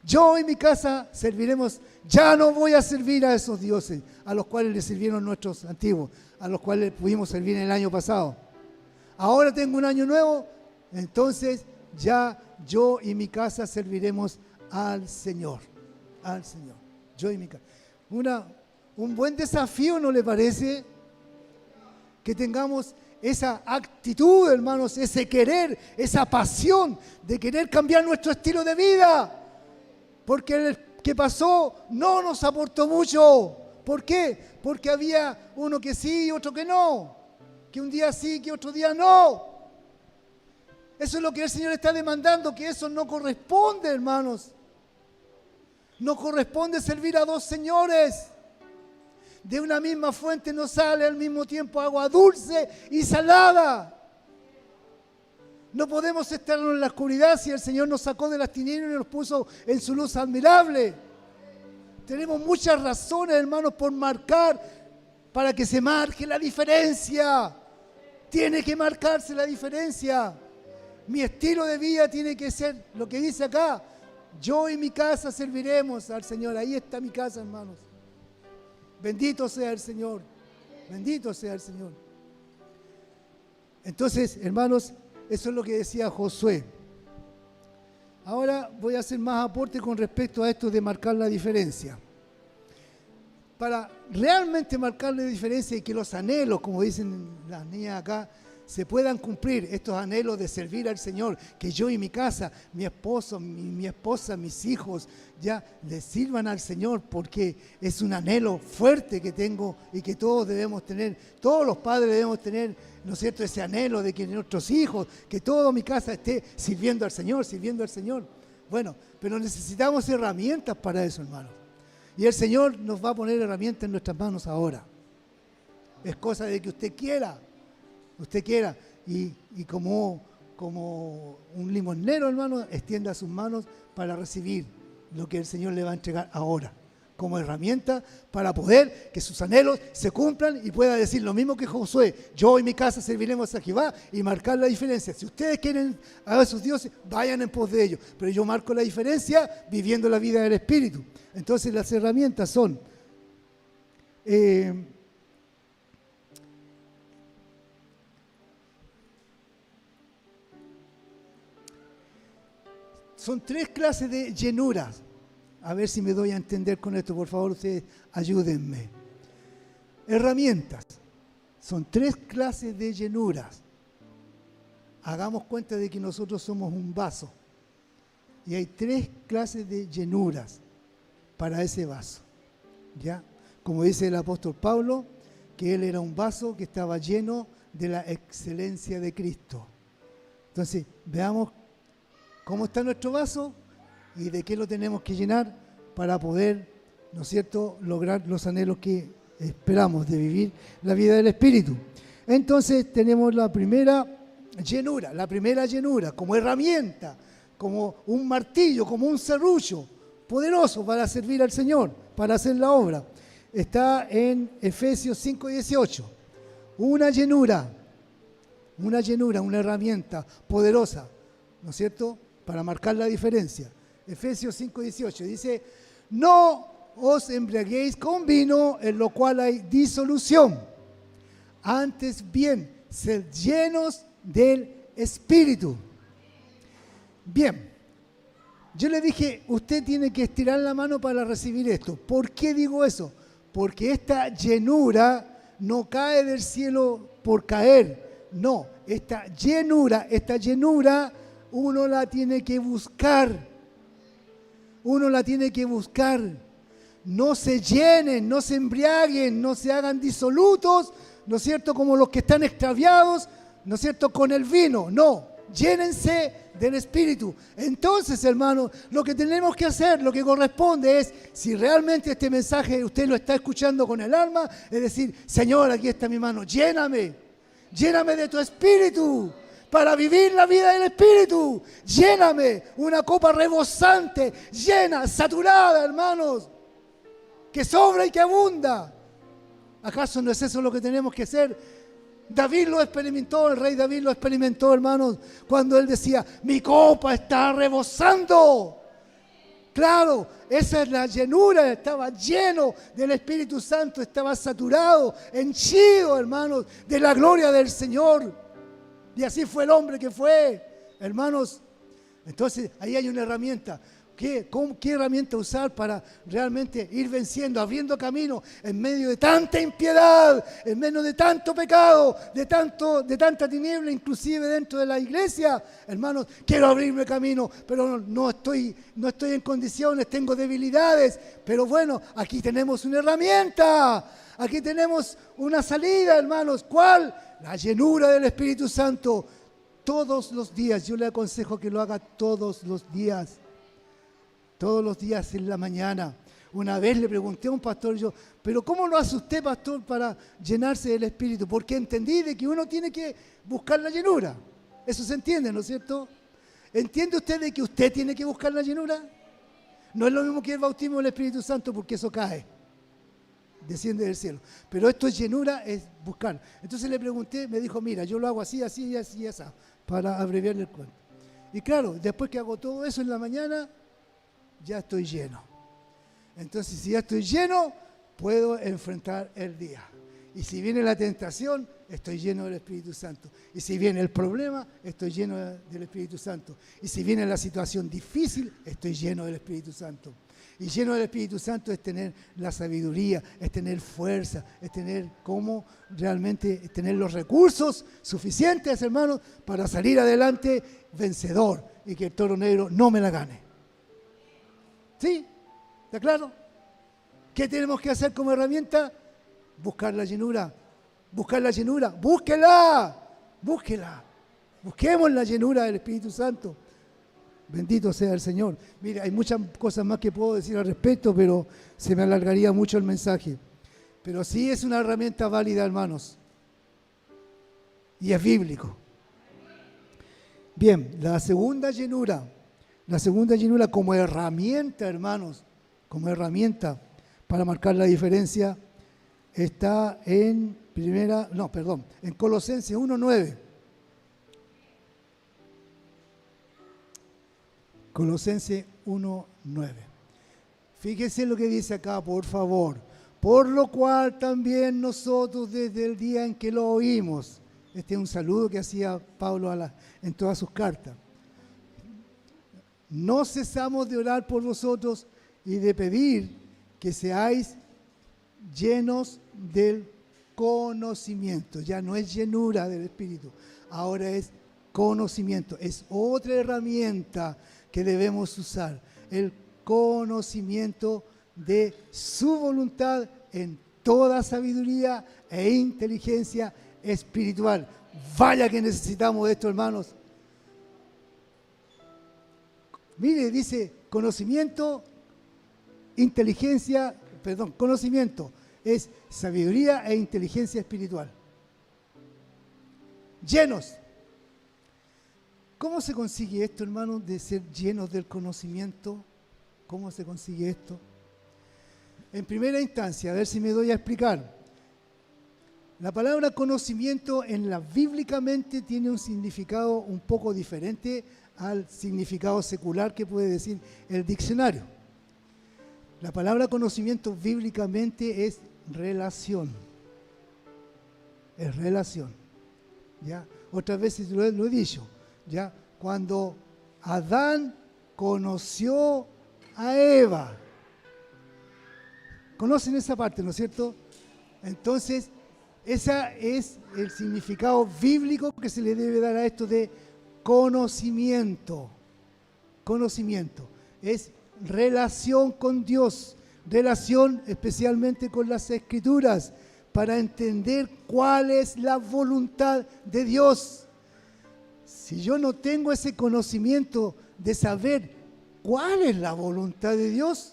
Yo y mi casa serviremos, ya no voy a servir a esos dioses a los cuales le sirvieron nuestros antiguos, a los cuales pudimos servir en el año pasado. Ahora tengo un año nuevo, entonces ya yo y mi casa serviremos al Señor. Al Señor. Yo y mi casa. Un buen desafío, ¿no le parece? que tengamos esa actitud, hermanos, ese querer, esa pasión de querer cambiar nuestro estilo de vida. Porque el que pasó no nos aportó mucho. ¿Por qué? Porque había uno que sí y otro que no. Que un día sí, que otro día no. Eso es lo que el Señor está demandando, que eso no corresponde, hermanos. No corresponde servir a dos señores. De una misma fuente no sale al mismo tiempo agua dulce y salada. No podemos estar en la oscuridad si el Señor nos sacó de las tinieblas y nos puso en su luz admirable. Tenemos muchas razones, hermanos, por marcar, para que se marque la diferencia. Tiene que marcarse la diferencia. Mi estilo de vida tiene que ser lo que dice acá. Yo y mi casa serviremos al Señor. Ahí está mi casa, hermanos. Bendito sea el Señor. Bendito sea el Señor. Entonces, hermanos, eso es lo que decía Josué. Ahora voy a hacer más aporte con respecto a esto de marcar la diferencia. Para realmente marcar la diferencia y que los anhelos, como dicen las niñas acá, se puedan cumplir, estos anhelos de servir al Señor, que yo y mi casa, mi esposo, mi esposa, mis hijos, ya le sirvan al Señor, porque es un anhelo fuerte que tengo y que todos debemos tener, todos los padres debemos tener, ¿no es cierto?, ese anhelo de que nuestros hijos, que toda mi casa esté sirviendo al Señor, sirviendo al Señor. Bueno, pero necesitamos herramientas para eso, hermano. Y el Señor nos va a poner herramientas en nuestras manos ahora. Es cosa de que usted quiera y como un limonero, hermano, extienda sus manos para recibir lo que el Señor le va a entregar ahora, como herramienta para poder que sus anhelos se cumplan y pueda decir lo mismo que Josué: yo y mi casa serviremos a Jehová, y marcar la diferencia. Si ustedes quieren a esos dioses, vayan en pos de ellos, pero yo marco la diferencia viviendo la vida del Espíritu. Entonces las herramientas son son tres clases de llenuras. A ver si me doy a entender con esto, por favor, ustedes ayúdenme. Herramientas. Son tres clases de llenuras. Hagamos cuenta de que nosotros somos un vaso. Y hay tres clases de llenuras para ese vaso. ¿Ya? Como dice el apóstol Pablo, que él era un vaso que estaba lleno de la excelencia de Cristo. Entonces, veamos cómo está nuestro vaso y de qué lo tenemos que llenar para poder, ¿no es cierto?, lograr los anhelos que esperamos de vivir la vida del Espíritu. Entonces tenemos la primera llenura como herramienta, como un martillo, como un serrucho poderoso para servir al Señor, para hacer la obra. Está en Efesios 5:18. Una llenura, una herramienta poderosa, ¿no es cierto?, para marcar la diferencia. Efesios 5:18 dice: no os embriaguéis con vino, en lo cual hay disolución. Antes bien, sed llenos del Espíritu. Bien, yo le dije, usted tiene que estirar la mano para recibir esto. ¿Por qué digo eso? Porque esta llenura no cae del cielo por caer. No, esta llenura uno la tiene que buscar. Uno la tiene que buscar. No se llenen, no se embriaguen, no se hagan disolutos, ¿no es cierto?, como los que están extraviados, ¿no es cierto?, con el vino. No, llénense del Espíritu. Entonces, hermanos, lo que tenemos que hacer, lo que corresponde es, si realmente este mensaje usted lo está escuchando con el alma, es decir: Señor, aquí está mi mano, lléname de tu Espíritu, para vivir la vida del Espíritu. Lléname, una copa rebosante, llena, saturada, hermanos, que sobra y que abunda. ¿Acaso no es eso lo que tenemos que hacer? David lo experimentó, el rey David lo experimentó, hermanos, cuando él decía: mi copa está rebosando. Claro, esa es la llenura, estaba lleno del Espíritu Santo, estaba saturado, henchido, hermanos, de la gloria del Señor. Y así fue el hombre que fue, hermanos. Entonces, ahí hay una herramienta. ¿Qué herramienta usar para realmente ir venciendo, abriendo camino en medio de tanta impiedad, en medio de tanto pecado, de tanta tiniebla, inclusive dentro de la iglesia? Hermanos, quiero abrirme camino, pero no estoy en condiciones, tengo debilidades. Pero bueno, aquí tenemos una herramienta, aquí tenemos una salida, hermanos. ¿Cuál? La llenura del Espíritu Santo. Todos los días, yo le aconsejo que lo haga todos los días en la mañana. Una vez le pregunté a un pastor, pero ¿cómo lo hace usted, pastor, para llenarse del Espíritu? Porque entendí de que uno tiene que buscar la llenura. Eso se entiende, ¿no es cierto? ¿Entiende usted de que usted tiene que buscar la llenura? No es lo mismo que el bautismo del Espíritu Santo, porque eso cae, desciende del cielo. Pero esto es llenura, es buscar. Entonces le pregunté, me dijo, mira, yo lo hago así, así, así, así, para abreviar el cuento. Y claro, después que hago todo eso en la mañana, ya estoy lleno. Entonces, si ya estoy lleno, puedo enfrentar el día. Y si viene la tentación, estoy lleno del Espíritu Santo. Y si viene el problema, estoy lleno del Espíritu Santo. Y si viene la situación difícil, estoy lleno del Espíritu Santo. Y lleno del Espíritu Santo es tener la sabiduría, es tener fuerza, es tener cómo realmente tener los recursos suficientes, hermanos, para salir adelante vencedor y que el toro negro no me la gane. ¿Sí? ¿Está claro? ¿Qué tenemos que hacer como herramienta? Buscar la llenura. Buscar la llenura. ¡Búsquela! ¡Búsquela! Busquemos la llenura del Espíritu Santo. Bendito sea el Señor. Mire, hay muchas cosas más que puedo decir al respecto, pero se me alargaría mucho el mensaje. Pero sí es una herramienta válida, hermanos. Y es bíblico. Bien, la segunda llenura como herramienta, hermanos, como herramienta para marcar la diferencia, está en Colosenses 1:9. Colosenses 1:9. Fíjese lo que dice acá, por favor. Por lo cual también nosotros desde el día en que lo oímos. Este es un saludo que hacía Pablo en todas sus cartas. No cesamos de orar por vosotros y de pedir que seáis llenos del conocimiento. Ya no es llenura del Espíritu, ahora es conocimiento. Es otra herramienta que debemos usar. El conocimiento de su voluntad en toda sabiduría e inteligencia espiritual. Vaya que necesitamos esto, hermanos. Mire, dice conocimiento es sabiduría e inteligencia espiritual. Llenos. ¿Cómo se consigue esto, hermanos, de ser llenos del conocimiento? ¿Cómo se consigue esto? En primera instancia, a ver si me doy a explicar. La palabra conocimiento bíblicamente tiene un significado un poco diferente al significado secular que puede decir el diccionario. La palabra conocimiento bíblicamente es relación. Es relación. ¿Ya? Otras veces lo he dicho. ¿Ya? Cuando Adán conoció a Eva. ¿Conocen esa parte, no es cierto? Entonces, ese es el significado bíblico que se le debe dar a esto de conocimiento. Conocimiento. Es relación con Dios, relación especialmente con las Escrituras, para entender cuál es la voluntad de Dios. Si yo no tengo ese conocimiento de saber cuál es la voluntad de Dios,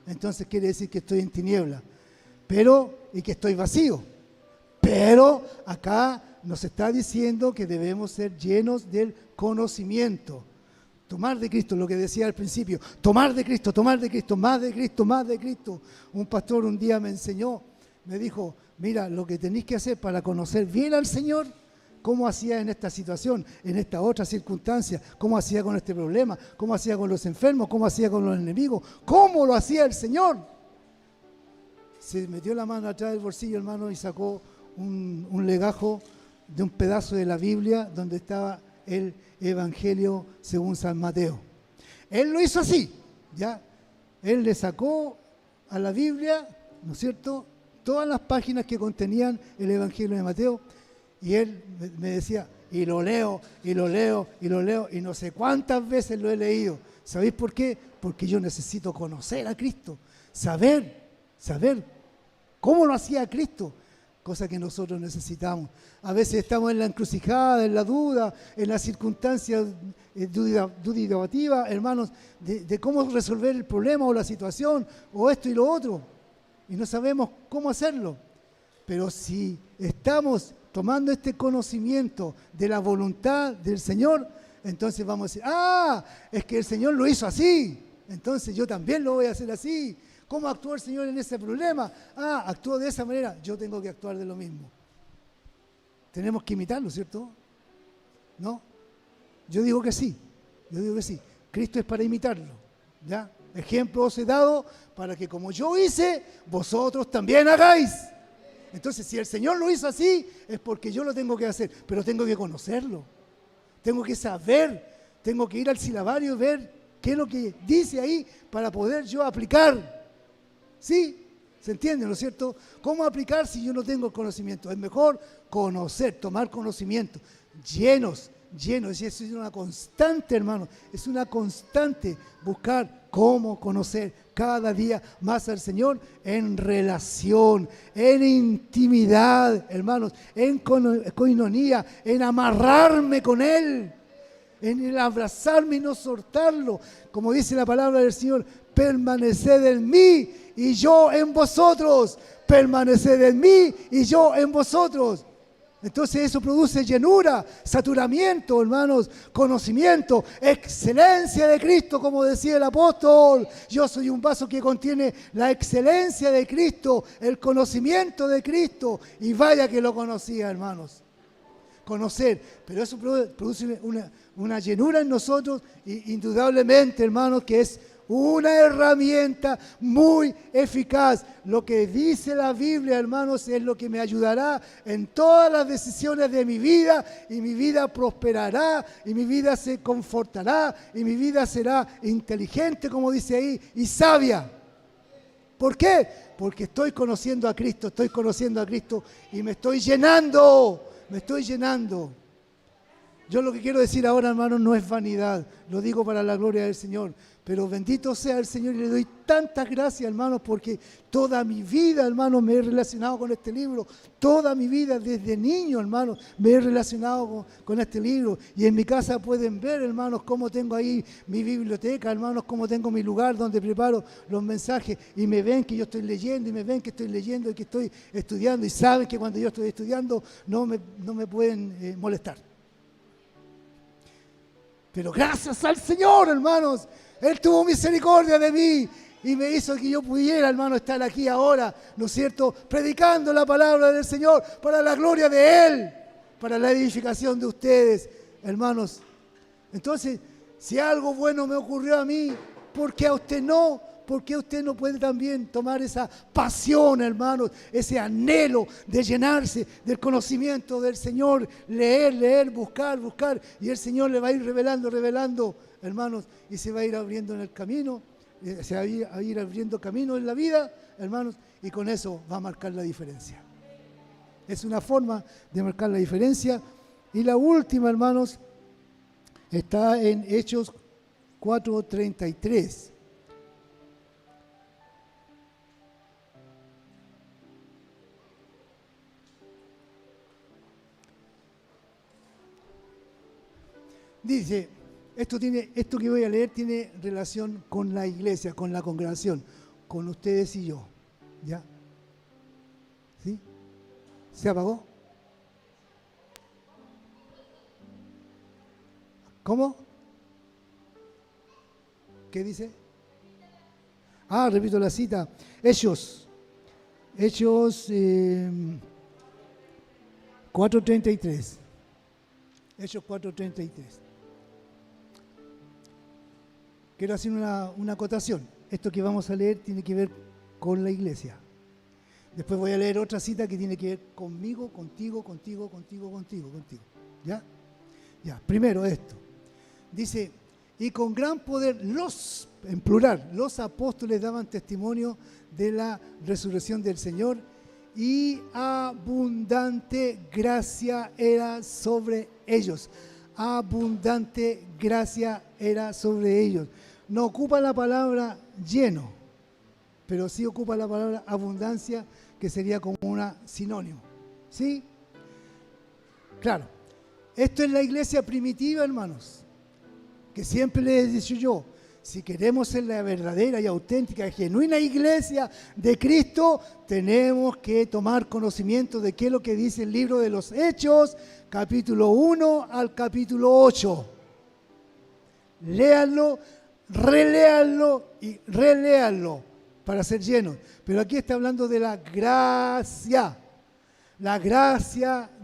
entonces quiere decir que estoy en tiniebla, y que estoy vacío. Pero acá nos está diciendo que debemos ser llenos del conocimiento. Tomar de Cristo, lo que decía al principio, tomar de Cristo, más de Cristo, más de Cristo. Un pastor un día me enseñó, me dijo, mira, lo que tenéis que hacer para conocer bien al Señor, cómo hacía en esta situación, en esta otra circunstancia, cómo hacía con este problema, cómo hacía con los enfermos, cómo hacía con los enemigos, cómo lo hacía el Señor. Se metió la mano atrás del bolsillo, hermano, y sacó un legajo de un pedazo de la Biblia donde estaba el Evangelio según San Mateo. Él lo hizo así, ¿ya? Él le sacó a la Biblia, ¿no es cierto?, todas las páginas que contenían el Evangelio de Mateo, y él me decía, y lo leo, y lo leo, y lo leo, y no sé cuántas veces lo he leído. ¿Sabéis por qué? Porque yo necesito conocer a Cristo, saber cómo lo hacía Cristo, cosa que nosotros necesitamos. A veces estamos en la encrucijada, en la duda, en las circunstancias dudativas, hermanos, de cómo resolver el problema o la situación, o esto y lo otro, y no sabemos cómo hacerlo. Pero si estamos tomando este conocimiento de la voluntad del Señor, entonces vamos a decir, es que el Señor lo hizo así, entonces yo también lo voy a hacer así. ¿Cómo actuó el Señor en ese problema? Actuó de esa manera, yo tengo que actuar de lo mismo. Tenemos que imitarlo, ¿cierto? ¿No? Yo digo que sí, Cristo es para imitarlo, ¿ya? Ejemplo os he dado para que como yo hice, vosotros también hagáis. Entonces, si el Señor lo hizo así, es porque yo lo tengo que hacer, pero tengo que conocerlo, tengo que saber, tengo que ir al silabario y ver qué es lo que dice ahí para poder yo aplicar. ¿Sí? ¿Se entiende, no es cierto? ¿Cómo aplicar si yo no tengo el conocimiento? Es mejor conocer, tomar conocimiento, llenos, y eso es una constante, hermano, es una constante buscar cómo conocer cada día más al Señor en relación, en intimidad, hermanos, en coinonía, en amarrarme con Él, en el abrazarme y no soltarlo, como dice la palabra del Señor, permaneced en mí y yo en vosotros, permaneced en mí y yo en vosotros. Entonces eso produce llenura, saturamiento, hermanos, conocimiento, excelencia de Cristo, como decía el apóstol. Yo soy un vaso que contiene la excelencia de Cristo, el conocimiento de Cristo. Y vaya que lo conocía, hermanos. Conocer, pero eso produce una llenura en nosotros, y indudablemente, hermanos, que es una herramienta muy eficaz. Lo que dice la Biblia, hermanos, es lo que me ayudará en todas las decisiones de mi vida, y mi vida prosperará, y mi vida se confortará, y mi vida será inteligente, como dice ahí, y sabia. ¿Por qué? Porque estoy conociendo a Cristo, y me estoy llenando. Yo lo que quiero decir ahora, hermanos, no es vanidad, lo digo para la gloria del Señor, pero bendito sea el Señor y le doy tantas gracias, hermanos, porque toda mi vida, hermanos, me he relacionado con este libro, toda mi vida, desde niño, hermanos, me he relacionado con este libro, y en mi casa pueden ver, hermanos, cómo tengo ahí mi biblioteca, hermanos, cómo tengo mi lugar donde preparo los mensajes, y me ven que yo estoy leyendo, y me ven que estoy leyendo y que estoy estudiando, y saben que cuando yo estoy estudiando no me pueden molestar. Pero gracias al Señor, hermanos, Él tuvo misericordia de mí y me hizo que yo pudiera, hermano, estar aquí ahora, ¿no es cierto?, predicando la palabra del Señor para la gloria de Él, para la edificación de ustedes, hermanos. Entonces, si algo bueno me ocurrió a mí, ¿por qué a usted no? ¿Por qué usted no puede también tomar esa pasión, hermanos, ese anhelo de llenarse del conocimiento del Señor, leer, buscar, y el Señor le va a ir revelando, hermanos, y se va a ir abriendo en el camino, se va a ir abriendo camino en la vida, hermanos, y con eso va a marcar la diferencia. Es una forma de marcar la diferencia. Y la última, hermanos, está en Hechos 4:33. Dice, esto que voy a leer tiene relación con la iglesia, con la congregación, con ustedes y yo. ¿Ya? ¿Sí? ¿Se apagó? ¿Cómo? ¿Qué dice? Repito la cita. Hechos 4:33. Hechos 4:33. Quiero hacer una acotación. Esto que vamos a leer tiene que ver con la iglesia. Después voy a leer otra cita que tiene que ver conmigo, contigo. ¿Ya? Ya, primero esto. Dice, y con gran poder en plural, los apóstoles daban testimonio de la resurrección del Señor y abundante gracia era sobre ellos. Abundante gracia era sobre ellos. No ocupa la palabra lleno, pero sí ocupa la palabra abundancia, que sería como una sinónimo. ¿Sí? Claro. Esto es la iglesia primitiva, hermanos, que siempre les he dicho yo, si queremos ser la verdadera y auténtica y genuina iglesia de Cristo, tenemos que tomar conocimiento de qué es lo que dice el libro de los Hechos, capítulo 1 al capítulo 8. Léanlo, reléanlo y reléanlo para ser llenos. Pero aquí está hablando de la gracia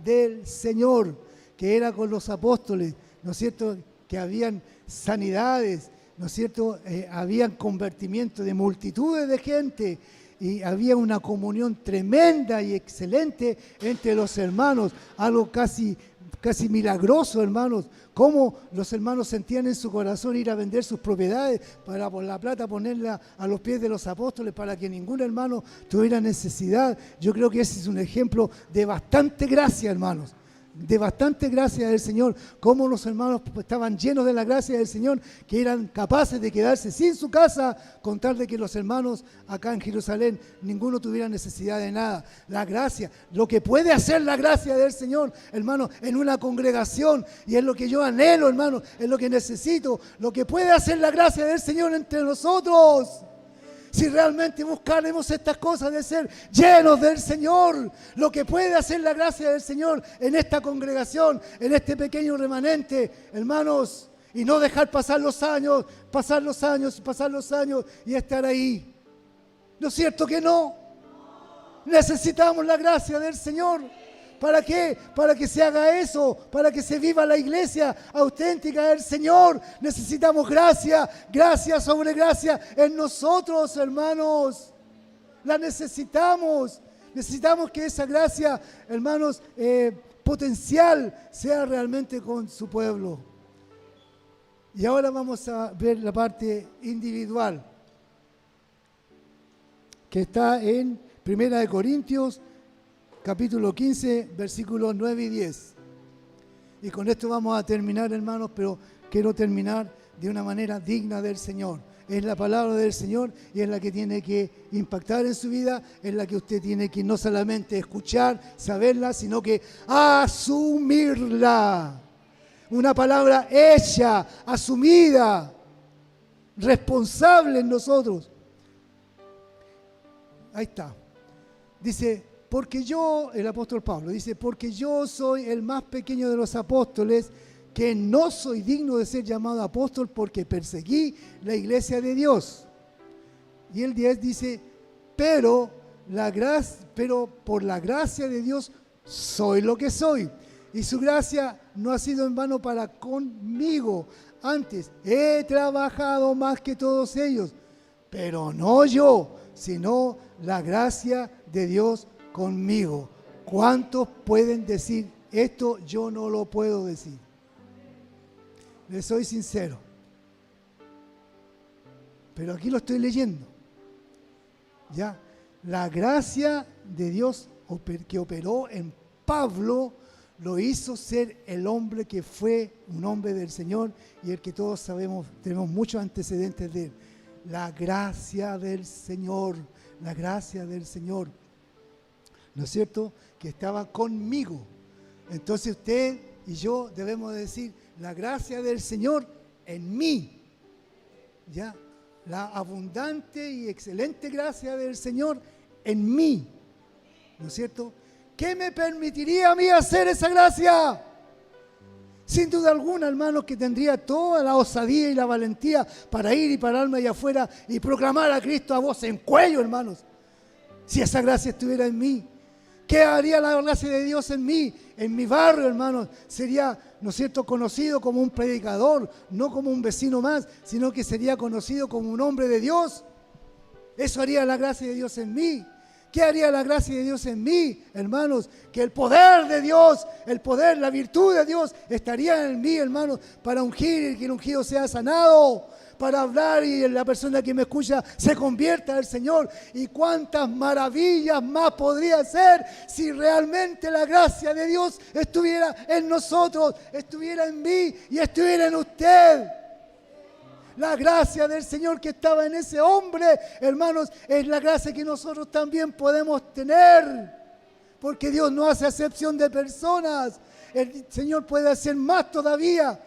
del Señor, que era con los apóstoles, ¿no es cierto?, que habían sanidades, ¿no es cierto?, habían convertimiento de multitudes de gente y había una comunión tremenda y excelente entre los hermanos, algo casi milagroso, hermanos, cómo los hermanos sentían en su corazón ir a vender sus propiedades para por la plata ponerla a los pies de los apóstoles para que ningún hermano tuviera necesidad. Yo creo que ese es un ejemplo de bastante gracia, hermanos, de bastante gracia del Señor, cómo los hermanos estaban llenos de la gracia del Señor, que eran capaces de quedarse sin su casa con tal de que los hermanos acá en Jerusalén, ninguno tuviera necesidad de nada. La gracia, lo que puede hacer la gracia del Señor, hermanos, en una congregación, y es lo que yo anhelo, hermanos, es lo que necesito, lo que puede hacer la gracia del Señor entre nosotros. Si realmente buscaremos estas cosas de ser llenos del Señor, lo que puede hacer la gracia del Señor en esta congregación, en este pequeño remanente, hermanos, y no dejar pasar los años y estar ahí. ¿No es cierto que no? Necesitamos la gracia del Señor. ¿Para qué? Para que se haga eso, para que se viva la iglesia auténtica del Señor. Necesitamos gracia, gracia sobre gracia en nosotros, hermanos. La necesitamos. Necesitamos que esa gracia, hermanos, potencial sea realmente con su pueblo. Y ahora vamos a ver la parte individual, que está en 1 Corintios capítulo 15, versículos 9 y 10. Y con esto vamos a terminar, hermanos, pero quiero terminar de una manera digna del Señor. Es la palabra del Señor y es la que tiene que impactar en su vida, es la que usted tiene que no solamente escuchar, saberla, sino que asumirla. Una palabra hecha, asumida, responsable en nosotros. Ahí está. Dice, porque yo, el apóstol Pablo, dice, porque yo soy el más pequeño de los apóstoles, que no soy digno de ser llamado apóstol porque perseguí la iglesia de Dios. Y el 10 dice, pero por la gracia de Dios soy lo que soy. Y su gracia no ha sido en vano para conmigo. Antes he trabajado más que todos ellos, pero no yo, sino la gracia de Dios conmigo. ¿Cuántos pueden decir esto? Yo no lo puedo decir. Les soy sincero. Pero aquí lo estoy leyendo. Ya, la gracia de Dios que operó en Pablo lo hizo ser el hombre que fue un hombre del Señor y el que todos sabemos, tenemos muchos antecedentes de él. La gracia del Señor, la gracia del Señor. ¿No es cierto? Que estaba conmigo. Entonces usted y yo debemos decir, la gracia del Señor en mí. ¿Ya? La abundante y excelente gracia del Señor en mí. ¿No es cierto? ¿Qué me permitiría a mí hacer esa gracia? Sin duda alguna, hermanos, que tendría toda la osadía y la valentía para ir y pararme allá afuera y proclamar a Cristo a voz en cuello, hermanos. Si esa gracia estuviera en mí. ¿Qué haría la gracia de Dios en mí? En mi barrio, hermanos, sería, ¿no es cierto?, conocido como un predicador, no como un vecino más, sino que sería conocido como un hombre de Dios. Eso haría la gracia de Dios en mí. ¿Qué haría la gracia de Dios en mí, hermanos? Que el poder de Dios, el poder, la virtud de Dios estaría en mí, hermanos, para ungir y que el ungido sea sanado, para hablar y la persona que me escucha se convierta al Señor. Y cuántas maravillas más podría ser si realmente la gracia de Dios estuviera en nosotros, estuviera en mí y estuviera en usted. La gracia del Señor que estaba en ese hombre, hermanos, es la gracia que nosotros también podemos tener. Porque Dios no hace acepción de personas. El Señor puede hacer más todavía.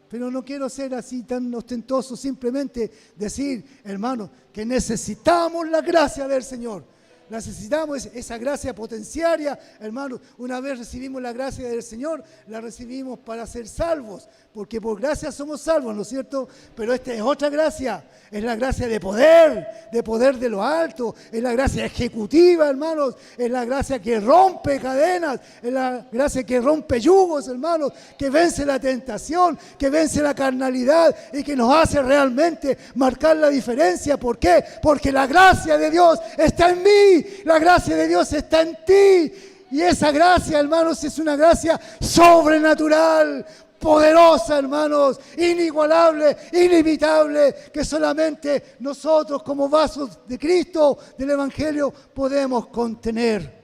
Pero no quiero ser así tan ostentoso, simplemente decir, hermanos, que necesitamos la gracia del Señor. Necesitamos esa gracia potenciaria, hermanos. Una vez recibimos la gracia del Señor, la recibimos para ser salvos, porque por gracia somos salvos, ¿no es cierto? Pero esta es otra gracia, es la gracia de poder de lo alto, es la gracia ejecutiva, hermanos, es la gracia que rompe cadenas, es la gracia que rompe yugos, hermanos, que vence la tentación, que vence la carnalidad y que nos hace realmente marcar la diferencia. ¿Por qué? Porque la gracia de Dios está en mí. La gracia de Dios está en ti. Y esa gracia, hermanos, es una gracia sobrenatural, poderosa, hermanos, inigualable, inimitable, que solamente nosotros como vasos de Cristo, del Evangelio, podemos contener.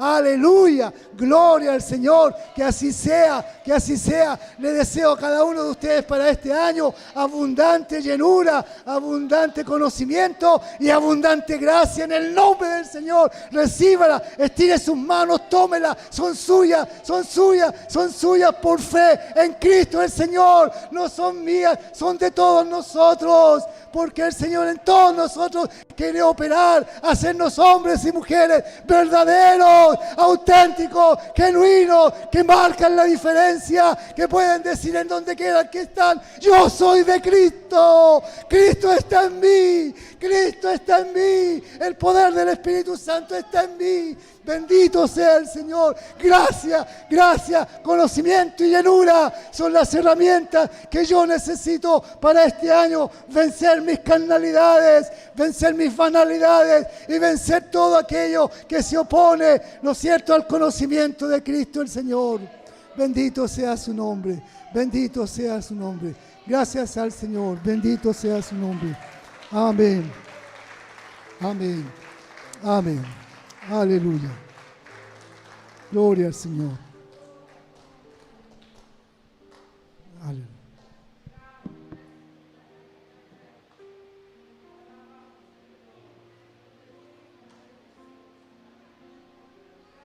Aleluya, gloria al Señor, que así sea, que así sea. Le deseo a cada uno de ustedes para este año abundante llenura, abundante conocimiento y abundante gracia en el nombre del Señor. Recíbala, estire sus manos, tómela, son suyas, son suyas, son suyas por fe en Cristo el Señor. No son mías, son de todos nosotros, porque el Señor en todos nosotros quiere operar, hacernos hombres y mujeres verdaderos, auténticos, genuinos, que marcan la diferencia, que pueden decir en donde quieran que están: yo soy de Cristo, Cristo está en mí, Cristo está en mí, el poder del Espíritu Santo está en mí. Bendito sea el Señor. Gracia, gracia, conocimiento y llenura son las herramientas que yo necesito para este año vencer mis carnalidades, vencer mis banalidades y vencer todo aquello que se opone, ¿no es cierto?, al conocimiento de Cristo el Señor. Bendito sea su nombre, bendito sea su nombre. Gracias al Señor, bendito sea su nombre. Amén, amén, amén. Aleluya. Gloria al Señor.